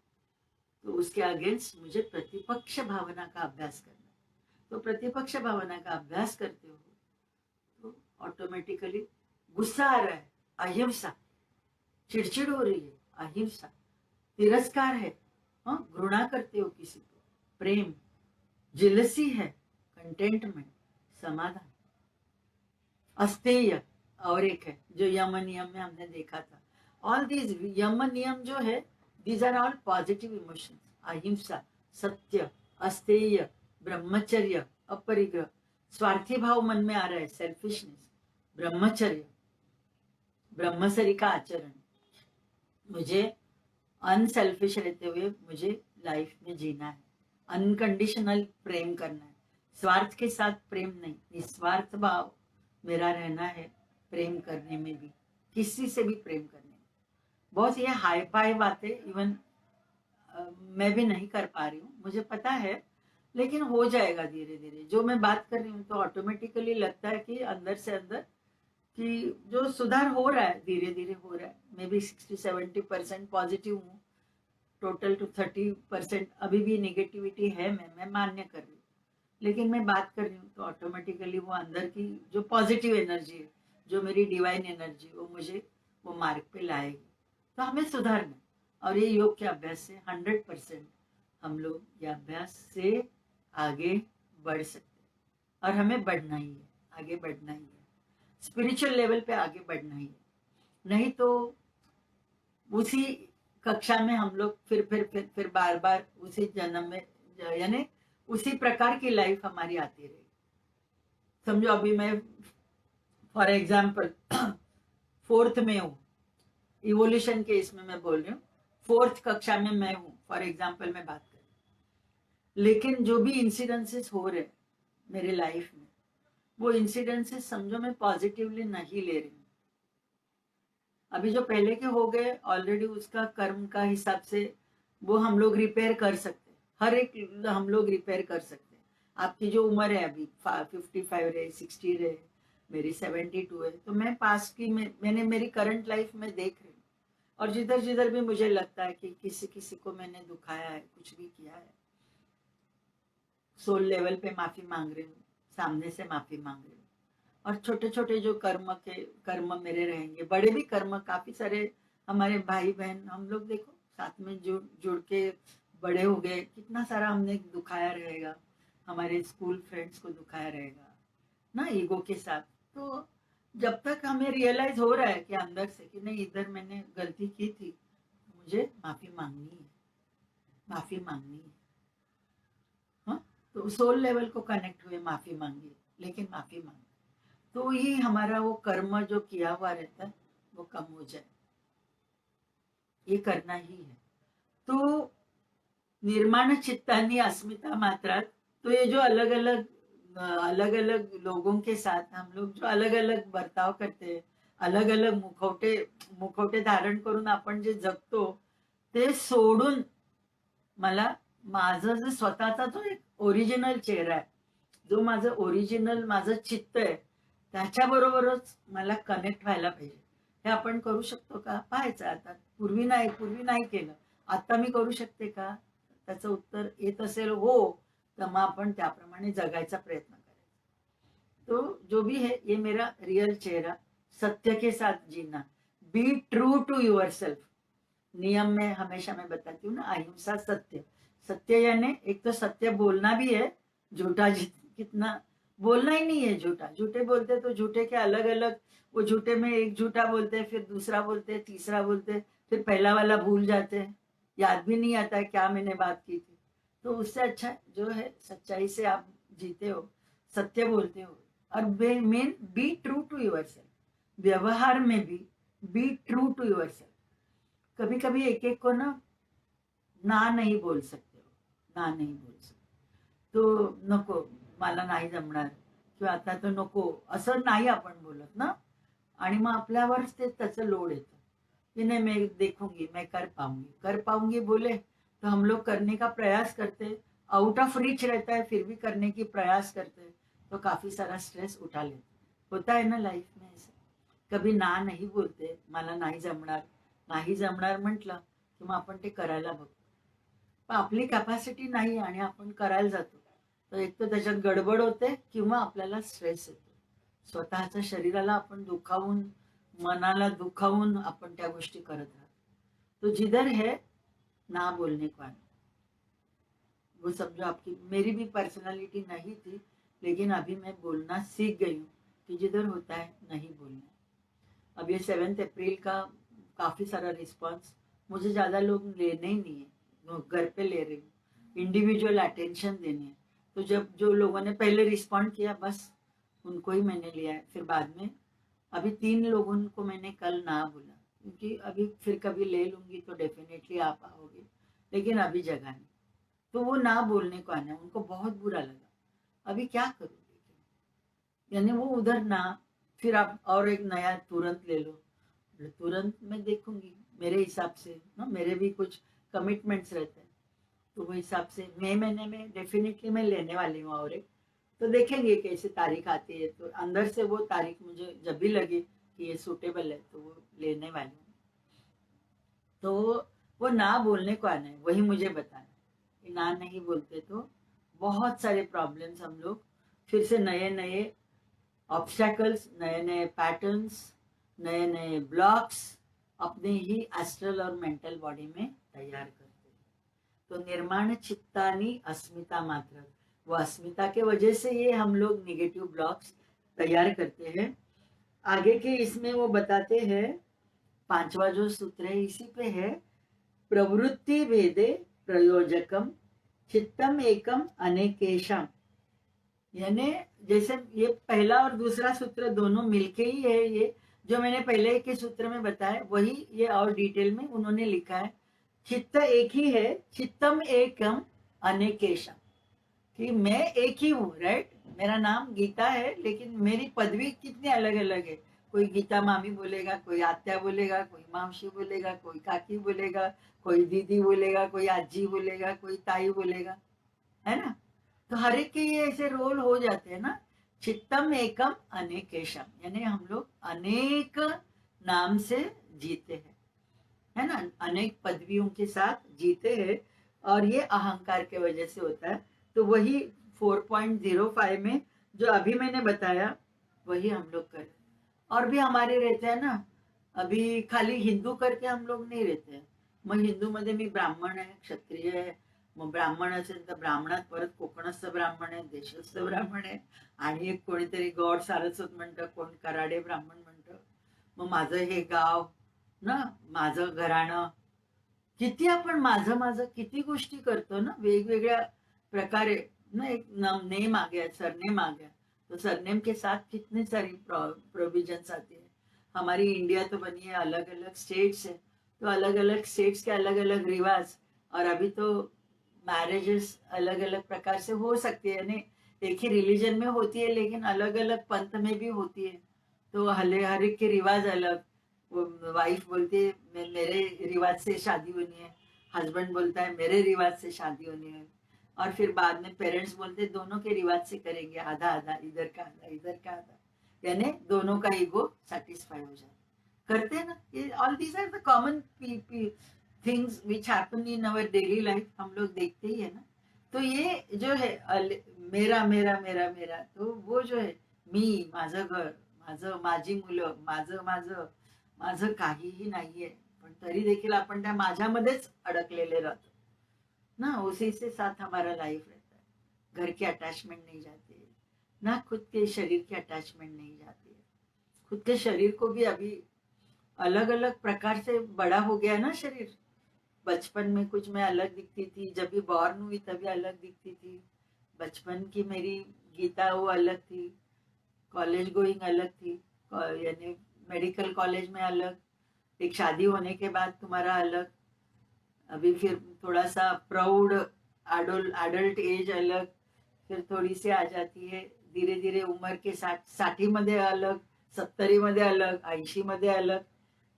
तो उसके अगेंस्ट मुझे प्रतिपक्ष भावना का अभ्यास करना है। तो प्रतिपक्ष भावना का अभ्यास करते हो तो ऑटोमेटिकली गुस्सा आ रहा है, अहिंसा, चिड़चिड़ हो रही है, अहिंसा, तिरस्कार है, घृणा करते हो किसी को, प्रेम, जेलसी है, कंटेंटमेंट, समाधान, अस्तेय, और एक है जो यम नियम में हमने देखा था। ऑल दीज यम नियम जो है, these are all positive emotions. अहिंसा, सत्य, अस्तेय, ब्रह्मचर्य, अपरिग्रह, स्वार्थी भाव मन में आ रहा है, सेल्फिशनेस, ब्रह्मचर्य, ब्रह्मचर्य का आचरण, मुझे अनसेल्फिश रहते हुए मुझे लाइफ में जीना है, अनकंडीशनल प्रेम करना है, स्वार्थ के साथ प्रेम नहीं, निस्वार्थ भाव मेरा रहना है, प्रेम करने में भी, किसी से भी प्रेम करने में। बहुत ये हाई फाई बातें इवन मैं भी नहीं कर पा रही हूँ, मुझे पता है, लेकिन हो जाएगा धीरे धीरे। जो मैं बात कर रही हूँ तो ऑटोमेटिकली लगता है कि अंदर से अंदर कि जो सुधार हो रहा है, धीरे धीरे हो रहा है। मैं भी 60-70% पॉजिटिव हूँ, टोटल टू 30% अभी भी निगेटिविटी है, मैं मान्य कर रही हूँ, लेकिन मैं बात कर रही हूँ तो ऑटोमेटिकली वो अंदर की जो पॉजिटिव एनर्जी है, जो मेरी डिवाइन एनर्जी, वो मुझे वो मार्ग पे लाएगी। तो हमें सुधारना, और ये योग के अभ्यास से 100% हम लोग ये अभ्यास से आगे बढ़ सकते हैं। और हमें बढ़ना ही है, आगे बढ़ना ही है, स्पिरिचुअल लेवल पे आगे बढ़ना ही है। नहीं तो उसी कक्षा में हम लोग फिर बार बार उसी जन्म में, यानी उसी प्रकार की लाइफ हमारी आती रहेगी। समझो अभी मैं फॉर एग्जाम्पल 4th में हूँ, इवोल्यूशन के इसमें मैं बोल रही हूँ, 4th कक्षा में मैं हूँ फॉर एग्जाम्पल मैं बात कर रही हूँ। लेकिन जो भी इंसिडेंसेस हो रहे मेरे लाइफ में, वो इंसिडेंसेस समझो मैं पॉजिटिवली नहीं ले रही हूँ। अभी जो पहले के हो गए ऑलरेडी, उसका कर्म का हिसाब से वो हम लोग रिपेयर कर सकते हैं, हर एक हम लोग रिपेयर कर सकते हैं। आपकी जो उम्र है अभी 55 रहे, 60 रहे, मेरी 72 है, तो मैं पास्ट की मैंने मेरी करंट लाइफ में देख रही हूँ, और जिधर जिधर भी मुझे लगता है कि किसी किसी को मैंने दुखाया है, कुछ भी किया है, सोल लेवल पे माफी मांग रही हूँ, सामने से माफी मांग रही हूँ। और छोटे छोटे जो कर्म मेरे रहेंगे, बड़े भी कर्म काफी सारे हमारे भाई बहन हम लोग देखो साथ में जुड़ के बड़े हो गए, कितना सारा हमने दुखाया रहेगा, हमारे स्कूल फ्रेंड्स को दुखाया रहेगा ना, ईगो के साथ। तो जब तक हमें रियलाइज हो रहा है कि अंदर से कि नहीं, इधर मैंने गलती की थी, मुझे माफी मांगनी है, माफी मांगनी है। हाँ, तो सोल लेवल को कनेक्ट हुए माफी मांगिए, लेकिन माफी मांगिए तो ही हमारा वो कर्म जो किया हुआ रहता है वो कम हो जाए, ये करना ही है। तो निर्माण चित्तानी अस्मिता मात्रा, तो ये जो अलग अलग लोगों के साथ हम लोग जो अलग अलग बर्ताव करते हैं, अलग अलग मुखवटे धारण करून आपण जे जगतो, ते सोडून मला माझं जे स्वतःचा जो एक ओरिजिनल चेहरा आहे, जो माझं ओरिजिनल माझं चित्त आहे, त्याच्याबरोबरच मला कनेक्ट व्हायला पाहिजे। हे आपण करू शकतो का पाहायचं आता। पूर्वी नाही केलं, आता मी करू शकते का? त्याचं उत्तर येत असेल हो, तर मग आपण त्याप्रमाणे जगायचा प्रयत्न करायचा। तो जो भी है, ये मेरा रियल चेहरा, सत्य के साथ जीना, be true to yourself. नियम में हमेशा मैं बताती हूँ ना, अहिंसा सत्य। सत्य यानी एक तो सत्य बोलना भी है, झूठा कितना बोलना ही नहीं है। झूठे बोलते तो झूठे के अलग अलग, वो झूठे में एक झूठा बोलते, फिर दूसरा बोलते, तीसरा बोलते, फिर पहला वाला भूल जाते हैं, याद भी नहीं आता है क्या मैंने बात की थी। तो उससे अच्छा जो है सच्चाई से आप जीते हो, सत्य बोलते हो, और मेन be true to yourself. व्यवहार में भी be true to yourself. कभी कभी एक एक को ना नहीं बोल सकते हो, ना नहीं बोल सकते, तो नको, मला नाही जमणार, किंवा आता तो नको, असं नाही आपण बोलत ना, आणि मग आपल्यावरच ते त्याचं लोड येतं कि नहीं मैं देखूंगी, मैं कर पाऊंगी बोले तो हम लोग करने का प्रयास करते, आउट ऑफ रीच रहता है, फिर भी करने की प्रयास करते, तो काफी सारा स्ट्रेस उठा लेते। होता है ना लाइफ में ऐसे, कभी ना नहीं बोलते, मला नाही जमणार म्हटलं की मग आपण ते करायला बघतो, पण आपली कॅपॅसिटी नाही आणि आपण करायला जातो, तर एक तर त्याच्यात गडबड होते किंवा आपल्याला स्ट्रेस येतो। स्वतःच्या शरीराला आपण दुखावून, मनाला दुखावून आपण त्या गोष्टी करत राहतो। तो जिधर है ना बोलने को आना, वो समझो आपकी, मेरी भी पर्सनालिटी नहीं थी, लेकिन अभी मैं बोलना सीख गई हूँ कि जिधर होता है नहीं बोलना। अब ये 7 अप्रैल का काफी सारा रिस्पांस, मुझे ज्यादा लोग लेने ही नहीं है, घर पे ले रही हूँ, इंडिविजुअल अटेंशन देनी है। तो जब जो लोगों ने पहले रिस्पॉन्ड किया, बस उनको ही मैंने लिया है। फिर बाद में अभी 3 लोगों को मैंने कल ना बोला, क्योंकि अभी फिर कभी ले लूंगी तो डेफिनेटली आप आओगे, लेकिन अभी जगह नहीं। तो वो ना बोलने को आना, उनको बहुत बुरा लगा। अभी क्या करूँ, यानी वो उधर ना, फिर आप और एक नया तुरंत ले लो, तुरंत मैं देखूंगी मेरे हिसाब से ना, मेरे भी कुछ कमिटमेंट्स रहते हैं, तो वो हिसाब से मई महीने में डेफिनेटली मैं लेने वाली हूँ और एक, तो देखेंगे कैसे तारीख आती है, तो अंदर से वो तारीख मुझे जब भी लगे कि ये सूटेबल है तो वो लेने वाली हूँ। तो वो ना बोलने को आना है, वही मुझे बताना है कि ना नहीं बोलते तो बहुत सारे प्रॉब्लम्स हम लोग फिर से नए नए ऑब्स्टैकल्स, नए नए पैटर्न्स, नए नए ब्लॉक्स अपने ही एस्ट्रल और मेंटल बॉडी में तैयार करते हैं। तो निर्माण चित्तानी अस्मिता मात्र, वो अस्मिता के वजह से ये हम लोग निगेटिव ब्लॉक्स तैयार करते हैं। आगे के इसमें वो बताते हैं, पांचवा जो सूत्र है इसी पे है, प्रवृत्ति भेदे प्रयोजकम चित्तम एकम अनेकेशम, यानी जैसे ये पहला और दूसरा सूत्र दोनों मिलके ही है, ये जो मैंने पहले के सूत्र में बताया वही ये और डिटेल में उन्होंने लिखा है। चित्त एक ही है, चित्तम एकम अनेकेशम, कि मैं एक ही हूँ, राइट। मेरा नाम गीता है लेकिन मेरी पदवी कितनी अलग अलग है, कोई गीता मामी बोलेगा, कोई आत्या बोलेगा, कोई मावशी बोलेगा, कोई काकी बोलेगा, कोई दीदी बोलेगा, कोई आजी बोलेगा, कोई ताई बोलेगा, है ना। तो हर एक के ये ऐसे रोल हो जाते हैं ना। चित्तम एकम अनेकेशम, यानी हम लोग अनेक नाम से जीते हैं, है ना, अनेक पदवियों के साथ जीते हैं, और ये अहंकार के वजह से होता है। तो वही 4.05 में जो अभी मैंने बताया वही हम लोग करें। और भी हमारे रहते हैं ना, अभी खाली हिंदू करके हम लोग नहीं रहते हैं, मग हिंदू मध्ये मी ब्राह्मण आहे, क्षत्रिय आहे, मग ब्राह्मण असेल तर ब्राह्मणात परत कोकणस्थ ब्राह्मण आहे, देशस्थ ब्राह्मण आहे, आणि एक कोणीतरी गौड सारस्वत म्हणतं, कोण कराडे ब्राह्मण म्हणतं, मग माझं हे गाव ना, माझं घराणं, किती आपण माझं माझं किती गोष्टी करतो ना वेगवेगळ्या प्रकारे ना, एक नेम आ गया, सरनेम आ गया, तो सरनेम के साथ कितनी सारी प्रोविजंस आती है। हमारी इंडिया तो बनी है अलग अलग स्टेट्स है, तो अलग अलग स्टेट्स के अलग अलग रिवाज, और अभी तो मैरिजेस अलग अलग प्रकार से हो सकती है, यानी एक ही रिलीजन में होती है लेकिन अलग अलग पंथ में भी होती है, तो हर एक के रिवाज अलग। वाइफ बोलती है मेरे रिवाज से शादी होनी है, हस्बैंड बोलता है मेरे रिवाज से शादी होनी है, और फिर बाद में पेरेंट्स बोलते हैं दोनों के रिवाज से करेंगे, आधा आधा, इधर का आधा इधर का आधा, यानी दोनों का ईगो सेटिस्फाई हो जाए, करते हैं ना ये। All these are the common things which happen in our daily life, हम लोग देखते ही है ना। तो ये जो है मेरा मेरा मेरा मेरा, तो वो जो है मी, माझं घर, माझं, माझी मुलं, माझं माझं माझं काहीही नाहीये, पण तरी देखील आपण त्या माझ्यामध्येच अडकलेले राहतो ना, उसी से साथ हमारा लाइफ रहता है। घर की अटैचमेंट नहीं जाती है ना, खुद के शरीर की अटैचमेंट नहीं जाती है। खुद के शरीर को भी अभी अलग अलग प्रकार से बड़ा हो गया ना शरीर, बचपन में कुछ मैं अलग दिखती थी, जब भी बॉर्न हुई तभी अलग दिखती थी, बचपन की मेरी गीता वो अलग थी, कॉलेज गोइंग अलग थी, यानी मेडिकल कॉलेज में अलग, एक शादी होने के बाद तुम्हारा अलग, अभी फिर थोड़ा सा प्राउड एडल्ट एज अलग, फिर थोड़ी सी आ जाती है धीरे धीरे उम्र के 60 मध्ये अलग, 70 मध्ये अलग, 80 मध्ये अलग।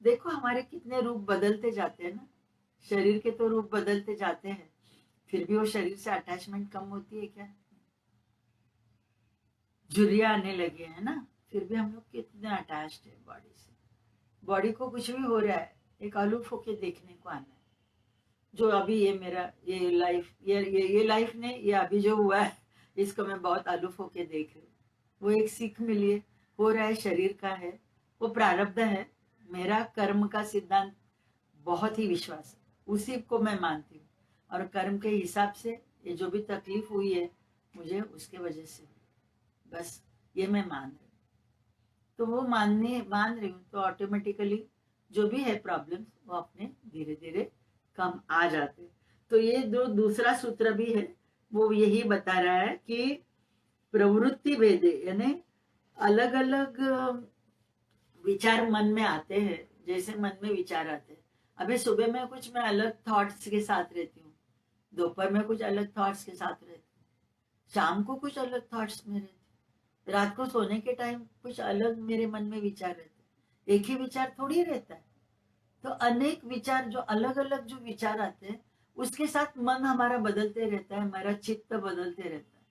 देखो हमारे कितने रूप बदलते जाते हैं ना, शरीर के तो रूप बदलते जाते हैं, फिर भी वो शरीर से अटैचमेंट कम होती है क्या? झुर्रियां आने लगे है ना, फिर भी हम लोग कितने अटैच्ड है बॉडी से। बॉडी को कुछ भी हो रहा है, एक अलूफ होके देखने को आना है। जो अभी ये मेरा ये लाइफ, ये लाइफ ने, ये अभी जो हुआ है इसको मैं बहुत अलूफ होके देख रही हूँ। वो एक सीख मिली है, हो रहा है, शरीर का है, वो प्रारब्ध है। मेरा कर्म का सिद्धांत बहुत ही विश्वास है, उसी को मैं मानती हूँ, और कर्म के हिसाब से ये जो भी तकलीफ हुई है मुझे उसके वजह से, बस ये मैं मान रही हूँ। तो वो मान रही हूँ, तो ऑटोमेटिकली जो भी है प्रॉब्लम्स वो अपने धीरे धीरे कम आ जाते। तो ये जो दूसरा सूत्र भी है वो यही बता रहा है कि प्रवृत्ति भेदे, यानी अलग अलग विचार मन में आते हैं, जैसे मन में विचार आते हैं। अभी सुबह में कुछ मैं अलग थॉट्स के साथ रहती हूँ, दोपहर में कुछ अलग थॉट्स के साथ रहती हूँ, शाम को कुछ अलग थॉट्स में रहती हूँ, रात को सोने के टाइम कुछ अलग मेरे मन में विचार रहते, एक ही विचार थोड़ी रहता है। तो अनेक विचार, जो अलग अलग जो विचार आते हैं, उसके साथ मन हमारा बदलते रहता है, हमारा चित्त बदलते रहता है।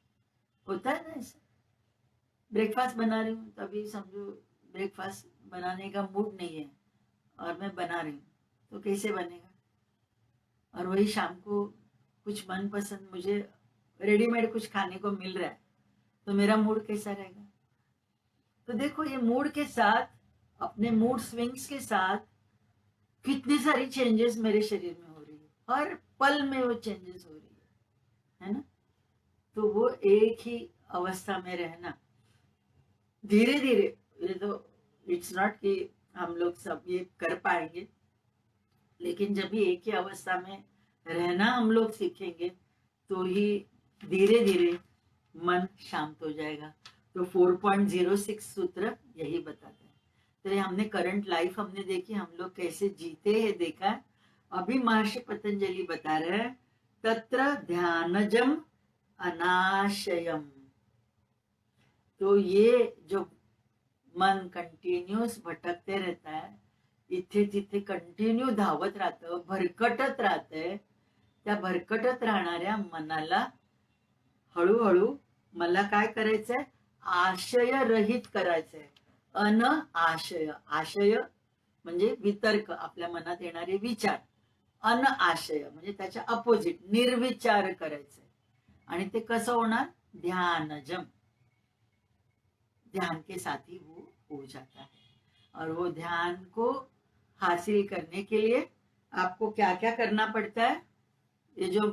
होता है ना ऐसा? ब्रेकफास्ट बना रही हूँ, तभी समझो ब्रेकफास्ट बनाने का मूड नहीं है और मैं बना रही हूँ, तो कैसे बनेगा? और वही शाम को कुछ मनपसंद मुझे रेडीमेड कुछ खाने को मिल रहा है, तो मेरा मूड कैसा रहेगा? तो देखो, ये मूड के साथ, अपने मूड स्विंग्स के साथ कितनी सारी चेंजेस मेरे शरीर में हो रही है, हर पल में वो चेंजेस हो रही है ना? तो वो एक ही अवस्था में रहना, धीरे धीरे, ये तो इट्स नॉट कि हम लोग सब ये कर पाएंगे, लेकिन जब भी एक ही अवस्था में रहना हम लोग सीखेंगे, तो ही धीरे धीरे मन शांत हो जाएगा। तो 4.06 सूत्र यही बताते हैं। तो ये हमने करंट लाइफ हमने देखी, हम लोग कैसे जीते हैं देखा है। अभी महर्षि पतंजलि बता रहे हैं, तत्र ध्यानजम अनाशयम। तो ये जो मन कंटिन्यूस भटकते रहता है, इथे तिथे कंटिन्यू धावत राहतं, भरकटत राहतंय, त्या भरकटत राहणाऱ्या मनाला हळूहळू मला काय करायचंय? आशय रहित करायचंय. अन आशय, आशय म्हणजे वितर्क, आपल्या मनात येणारे विचार. अन आशय म्हणजे त्याच्या अपोजिट, निर्विचार करायचंय. आणि ते कसं होणार? ध्यानजम, ध्यान के साथ ही वो हो जाता है। और वो ध्यान को हासिल करने के लिए आपको क्या क्या करना पड़ता है? ये जो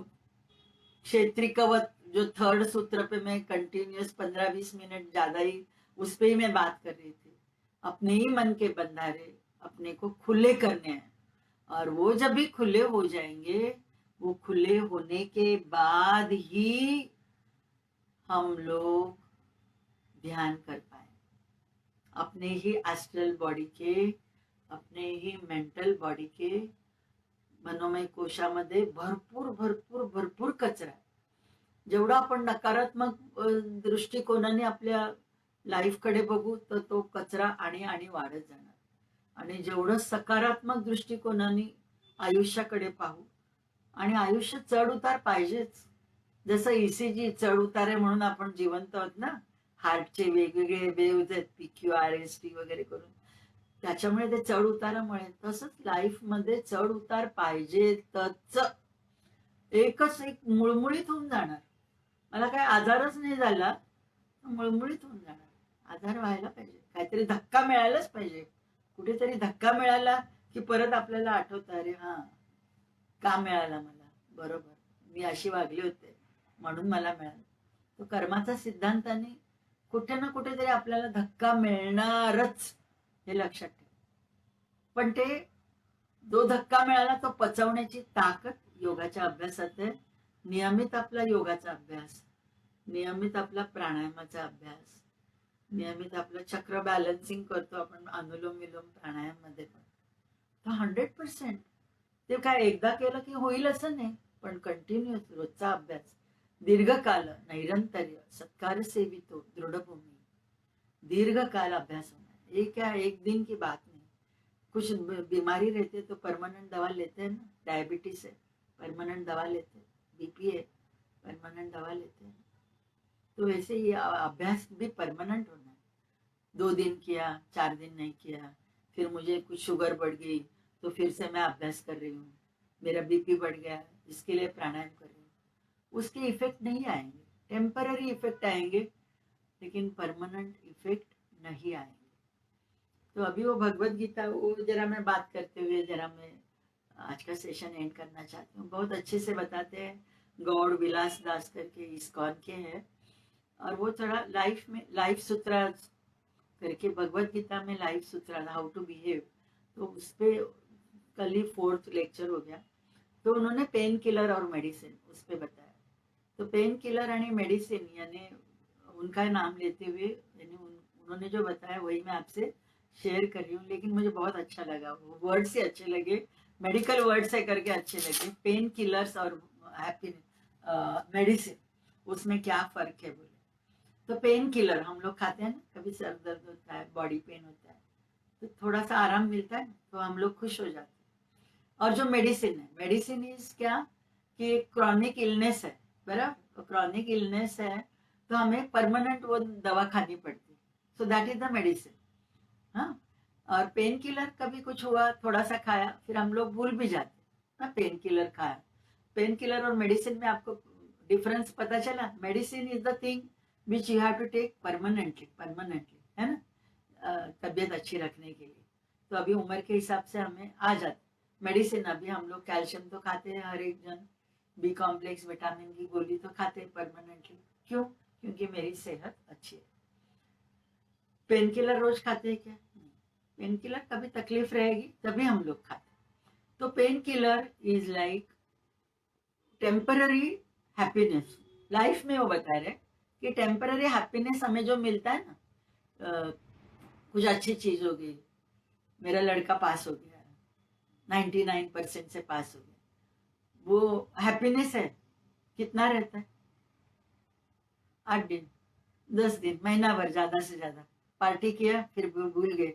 क्षेत्रिकवत, जो थर्ड सूत्र पे मैं कंटिन्यूस 15-20 मिनट ज्यादा ही उस पे ही मैं बात कर रही थी। अपने ही मन के बंधारे अपने को खुले करने हैं, और वो जब भी खुले हो जाएंगे, वो खुले होने के बाद ही हम लोग ध्यान कर पाए, अपने ही एस्ट्रल बॉडी के, अपने ही मेंटल बॉडी के मनोमय कोशामध्ये भरपूर भरपूर भरपूर कचरा आहे. जेवढा आपण नकारात्मक दृष्टिकोनाने आपल्या लाईफकडे बघू, तर तो कचरा आणि वाढत जाणार. आणि जेवढं सकारात्मक दृष्टिकोनाने आयुष्याकडे पाहू, आणि आयुष्य चढ उतार पाहिजेच. जसं ईसीजी चढ उतार आहे म्हणून आपण जिवंत आहोत ना, हार्टचे वेगवेगळे वेव्ज आहेत, PQRST वगैरे करून, त्याच्यामुळे ते चढ उतारामुळे. तसंच लाईफ मध्ये चढ उतार पाहिजेतच. एकच एक मुळमुळीत होऊन जाणार. मला काही आजारच नाही झाला, मुळमुळीत होऊन जाणार. आधार व्हायला पाहिजे, काहीतरी धक्का मिळायलाच पाहिजे. कुठेतरी धक्का मिळाला की परत आपल्याला आठवतं, अरे हा, का मिळाला मला? बरोबर, मी अशी वागली होते म्हणून मला मिळालं. तो कर्माचा सिद्धांताने कुठे ना कुठेतरी आपल्याला धक्का मिळणारच, हे लक्षात ठेव. पण ते जो धक्का मिळाला तो पचवण्याची ताकद योगाच्या अभ्यासात आहे. नियमित आपला योगाचा अभ्यास, नियमित आपला प्राणायामाचा अभ्यास, नियमित आपलं चक्र बॅलन्सिंग करतो आपण अनुलोम विलोम प्राणायाम मध्ये पण, तर 100%. ते काय एकदा केलं की होईल असं नाही, पण कंटिन्युअस रोजचा अभ्यास, दीर्घकाल नैरंतर्य सत्कार सेवितो दृढभूमी, दीर्घकाल अभ्यास होना. ये क्या एक दिन की बात नहीं. कुछ बीमारी रहती है तो परमानेंट दवा लेते हैं ना, डायबिटीज है परमानेंट दवा लेते हैं, बीपी है परमानेंट दवा लेते हैं. तो वैसे ये अभ्यास भी परमानेंट होना है. 2 दिन किया, 4 दिन नहीं किया, फिर मुझे कुछ शुगर बढ़ गई तो फिर से मैं अभ्यास कर रही हूँ, मेरा बीपी बढ़ गया इसके लिए प्राणायाम कर रही हूँ. उसके इफेक्ट नहीं आएंगे, टेम्पररी इफेक्ट आएंगे, लेकिन परमानेंट इफेक्ट नहीं आएंगे. तो अभी वो भगवत गीता, वो जरा मैं बात करते हुए जरा मैं आज का सेशन एंड करना चाहती हूँ. बहुत अच्छे से बताते हैं, गौड़ विलास दास करके इस्कॉन के हैं, और वो थोड़ा लाइफ में लाइफ सूत्र करके, भगवत गीता में लाइफ सूत्र हाउ टू बिहेव, तो उस पर कल ही 4th लेक्चर हो गया. तो उन्होंने पेन किलर और मेडिसिन उस पर बताया. तो पेन किलर और मेडिसिन यानी उनका नाम लेते हुए यानी उन्होंने जो बताया वही मैं आपसे शेयर कर रही हूँ. लेकिन मुझे बहुत अच्छा लगा, वो वर्ड्स ही अच्छे लगे, मेडिकल वर्ड्स है करके अच्छे लगे. पेन किलर्स और हैप्पी मेडिसिन, उसमें क्या फर्क है बोले. तो पेन किलर हम लोग खाते हैं ना, कभी सर दर्द होता है, बॉडी पेन होता है, तो थोड़ा सा आराम मिलता है तो हम लोग खुश हो जाते हैं। और जो मेडिसिन है, मेडिसिन इज क्या कि क्रॉनिक इलनेस है, बराबर, क्रॉनिक इलनेस है तो हमें परमानेंट वो दवा खानी पड़ती है, so that is the medicine. हाँ, और पेन किलर कभी कुछ हुआ, थोड़ा सा खाया, फिर हम लोग भूल भी जाते ना पेन किलर खाया। पेन किलर और मेडिसिन में आपको डिफरेंस पता चला? Medicine is the thing which you have to take permanently, permanently, है ना, तबीयत अच्छी रखने के लिए। तो अभी उम्र के हिसाब से हमें आ जाती मेडिसिन। अभी हम लोग कैल्शियम तो खाते हैं, हर एक जन बी कॉम्प्लेक्स विटामिन की गोली तो खाते हैं परमानेंटली। क्यों? क्योंकि मेरी सेहत अच्छी है। पेन किलर रोज खाते हैं क्या? पेन किलर कभी तकलीफ रहेगी तभी हम लोग खाते। तो pain killer is like temporary happiness. Life में वो बता रहे कि टेम्पररी हैप्पीनेस हमें जो मिलता है ना, कुछ अच्छी चीज हो गई, मेरा लड़का पास हो गया, 99% से पास हो गया, वो हैप्पीनेस है। कितना रहता है? 8 दिन, 10 दिन, महीना भर, ज्यादा से ज्यादा। पार्टी किया फिर भूल गए,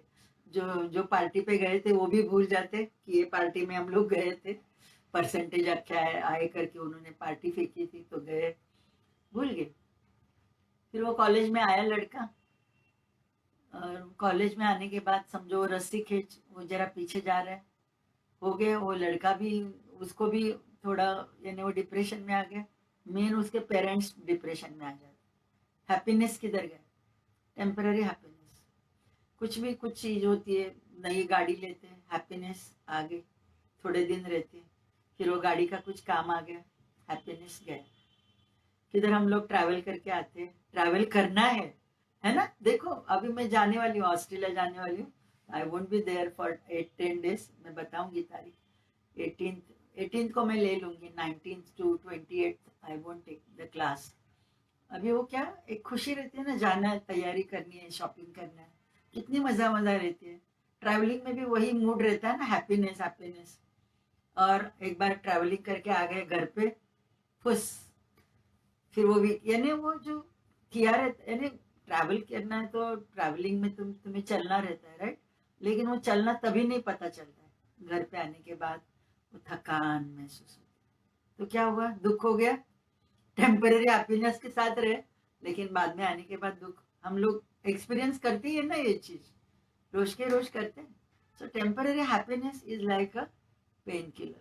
जो जो पार्टी पे गए थे वो भी भूल जाते कि ये पार्टी में हम लोग गए थे, परसेंटेज अच्छा है आए करके उन्होंने पार्टी फेंकी थी तो गए, भूल गए। फिर वो कॉलेज में आया लड़का, और कॉलेज में आने के बाद समझो वो रस्सी खींच, वो जरा पीछे जा रहा है, हो गया वो लड़का भी, उसको भी थोड़ा, यानी वो डिप्रेशन में आ गया। मेन उसके पेरेंट्स डिप्रेशन में आ जाते। हैप्पीनेस किधर गया? Temporary happiness. कुछ भी कुछ चीज होती है, नई गाड़ी लेते हैं, हैप्पीनेस आ गई, थोड़े दिन रहती है, फिर वो गाड़ी का कुछ काम आ गया, हैप्पीनेस गया। किधर हम लोग ट्रैवल करके आते हैं, ट्रैवल करना है ना। देखो अभी मैं जाने वाली हूँ, ऑस्ट्रेलिया जाने वाली हूँ। I won't be there for 8-10 days, मैं बताऊंगी तारीख। 18th को मैं ले लूंगी, 19th to 28th I won't take the class. अभी वो क्या एक खुशी रहती है ना, जाना है, तैयारी करनी है, शॉपिंग करना है, कितनी मजा मजा रहती है। ट्रैवलिंग में भी वही मूड रहता है ना, हैप्पीनेस हैप्पीनेस। और एक बार ट्रैवलिंग करके आ गए घर पे, खुश, फिर वो भी, यानी वो जो किया रहता, यानी ट्रैवल करना है तो ट्रैवलिंग में तुम्हें चलना रहता है, राइट। लेकिन वो चलना तभी नहीं पता चलता है, घर पे आने के बाद वो थकान महसूस होती है। तो क्या हुआ? दुख हो गया। टेम्पररी हैप्पीनेस के साथ रहे, लेकिन बाद में आने के बाद दुख। हम लोग एक्सपीरियंस करते ही है ना ये चीज, रोज के रोज करते हैं। So temporary happiness is like a painkiller.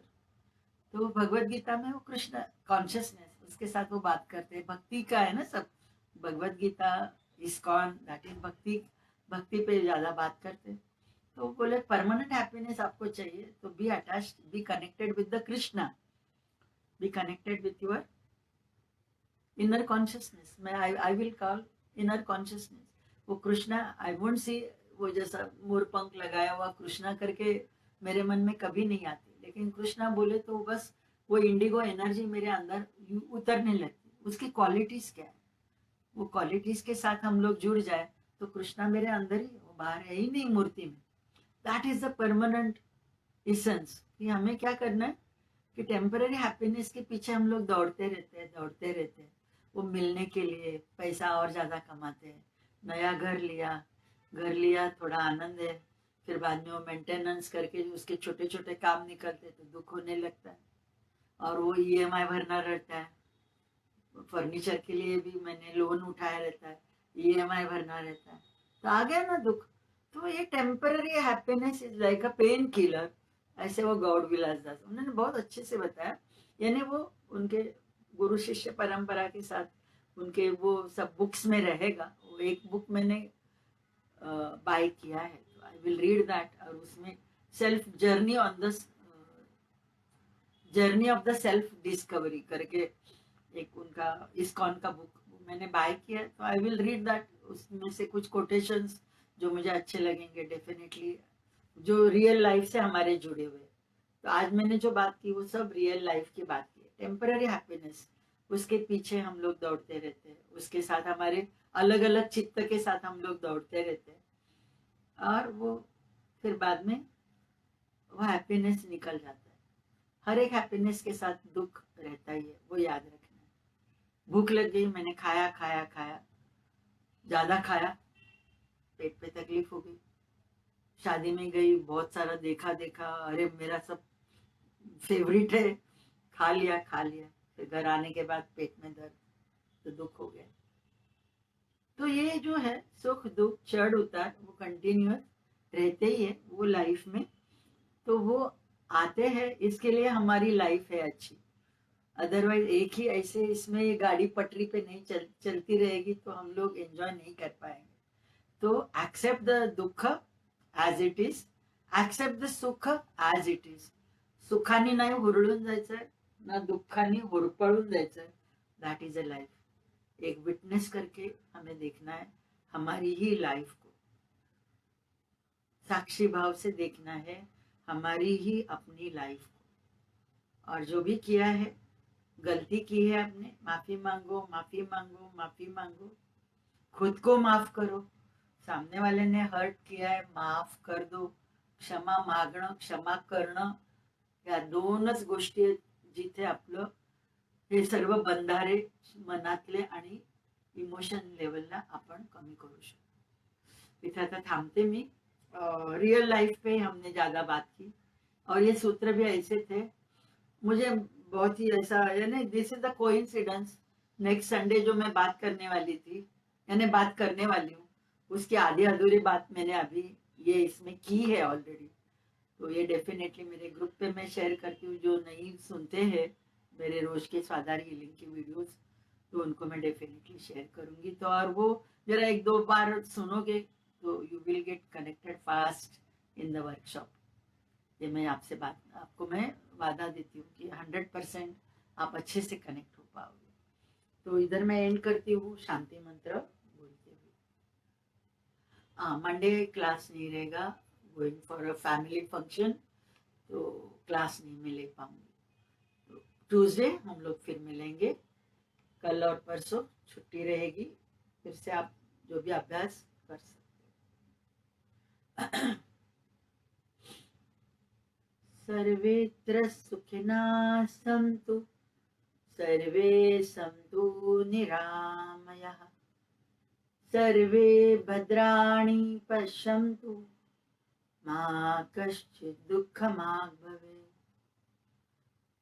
तो भगवत गीता में वो कृष्ण कॉन्शियसनेस, उसके साथ वो बात करते हैं, भक्ति का है ना सब। Bhagavad Gita, ISKCON, that is भक्ति, भक्ति पे ज्यादा बात करते हैं। तो बोले परमानेंट हैप्पीनेस आपको चाहिए तो be attached, be connected with the Krishna, be connected with your inner consciousness. मैं I will call inner consciousness. वो कृष्णा, आई वोंट सी वो जैसा मोर पंख लगाया हुआ कृष्णा करके मेरे मन में कभी नहीं आती, लेकिन कृष्णा बोले तो बस वो इंडिगो एनर्जी मेरे अंदर उतरने लगती। उसकी क्वालिटीज क्या है? वो क्वालिटीज के साथ हम लोग जुड़ जाए तो कृष्णा मेरे अंदर ही, वो बाहर है ही नहीं मूर्ति में। That is the permanent essence. कि हमें क्या करना है कि टेम्पररी हैप्पीनेस के पीछे हम लोग दौड़ते रहते हैं, दौड़ते रहते हैं। वो मिलने के लिए पैसा और ज्यादा कमाते हैं, नया घर लिया, घर लिया, थोड़ा आनंद है, फिर बाद में वो मेंटेनेंस करके उसके छोटे छोटे काम निकलते तो दुख होने लगता है। और वो ईएमआई भरना रहता है, फर्नीचर के लिए भी मैंने लोन उठाया रहता है, ईएमआई भरना रहता है, तो आ गया ना दुख। तो ये temporary happiness is like a pain killer. ऐसे वो गौड़ विलास दास उन्होंने बहुत अच्छे से बताया। यानी वो उनके गुरु शिष्य परंपरा के साथ उनके वो सब बुक्स में रहेगा। वो एक बुक मैंने बाय किया है, तो आई विल रीड दैट। और उसमें self journey on the journey of the self discovery करके एक उनका इस्कॉन का बुक मैंने बाय किया है, तो आई विल रीड दैट। उसमें से कुछ कोटेशंस जो मुझे अच्छे लगेंगे डेफिनेटली, जो रियल लाइफ से हमारे जुड़े हुए। तो आज मैंने जो बात की वो सब रियल लाइफ की बात की है। टेम्पररी हैप्पीनेस, उसके पीछे हम लोग दौड़ते रहते हैं, उसके साथ हमारे अलग अलग चित्त के साथ हम लोग दौड़ते रहते हैं, और वो फिर बाद में वो हैप्पीनेस निकल जाता है। हर एक हैप्पीनेस के साथ दुख रहता ही है, वो याद रखना है। भूख लग गई, मैंने खाया खाया खाया, ज्यादा खाया, पेट पे तकलीफ हो गई। शादी में गई, बहुत सारा देखा देखा, अरे मेरा सब फेवरेट है, खा लिया, फिर घर आने के बाद पेट में दर्द, तो दुख हो गया। तो ये जो है सुख दुख चढ़ उतार वो कंटिन्यूअस रहते ही है वो लाइफ में। तो वो आते हैं, इसके लिए हमारी लाइफ है अच्छी। अदरवाइज एक ही ऐसे इसमें ये गाड़ी पटरी पे नहीं चलती रहेगी तो हम लोग एंजॉय नहीं कर पाएंगे। तो एक्सेप्ट द दुख as it is, accept the सुख ऍज इट इज. सुखाने नाही हुरळून जायचंय, ना दुःखाने होरपळून जायचंय. That is a life. एक विटनेस करके हमें देखना है हमारी ही लाइफ को, साक्षी भाव से देखना है हमारी ही अपनी लाइफ को। और जो भी किया है, गलती की है आपने, माफी मांगो, माफी मांगो, माफी मांगो। खुद को माफ करो, सामने वाले ने हर्ट किया है, माफ कर दो. क्षमा मागणं, क्षमा करणं, या दोनच गोष्टी आहेत जिथे आपलं हे सर्व बंधारे मनातले आणि इमोशन लेवलला आपण कमी करू शकतो. इथे आता थांबते मी. रियल लाइफ पे हमने ज्यादा बात की और ये सूत्र भी ऐसे थे. मुझे बहुत ही ऐसा, यानी this is the coincidence. Next Sunday जो मैं बात करने वाली थी, यानी बात करने वाली हूँ, उसकी आधी अधूरी बात मैंने अभी ये इसमें की है ऑलरेडी. तो ये डेफिनेटली मेरे ग्रुप पे मैं शेयर करती हूँ. जो नहीं सुनते हैं मेरे रोज के स्वाधार हीलिंग की वीडियोस, तो उनको मैं डेफिनेटली शेयर करूंगी. तो और वो जरा एक दो बार सुनोगे तो you will get connected fast in the workshop. ये मैं आपसे बात, आपको मैं वादा देती हूँ कि 100% आप अच्छे से कनेक्ट हो पाओगे. तो इधर मैं एंड करती हूँ शांति मंत्र बोलते हुए. हाँ, मंडे क्लास नहीं रहेगा, going for a family function, तो क्लास नहीं मैं ले पाऊंगी. तो ट्यूसडे हम लोग फिर मिलेंगे. कल और परसों छुट्टी रहेगी, फिर से आप जो भी अभ्यास कर सकते. सर्वेत्र सुखिनः सन्तु, सर्वे सन्तु निरामयाः, सर्वे भद्राणि पश्यन्तु, मा कश्चित् दुःखमाप् भवेत्.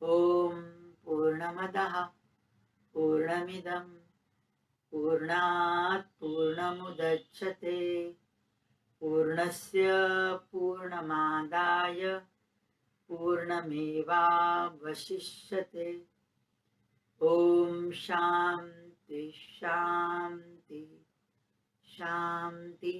ॐ पूर्णमदः पूर्णमिदं पूर्णात् पूर्णमुदच्यते, पूर्णस्य पूर्णमादाय पूर्णमेवावशिष्यते. ॐ शान्ति शान्ति शान्ति.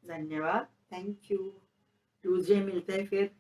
धन्यवाद, थैंक यू. ट्यूसडे मिलते हैं फिर.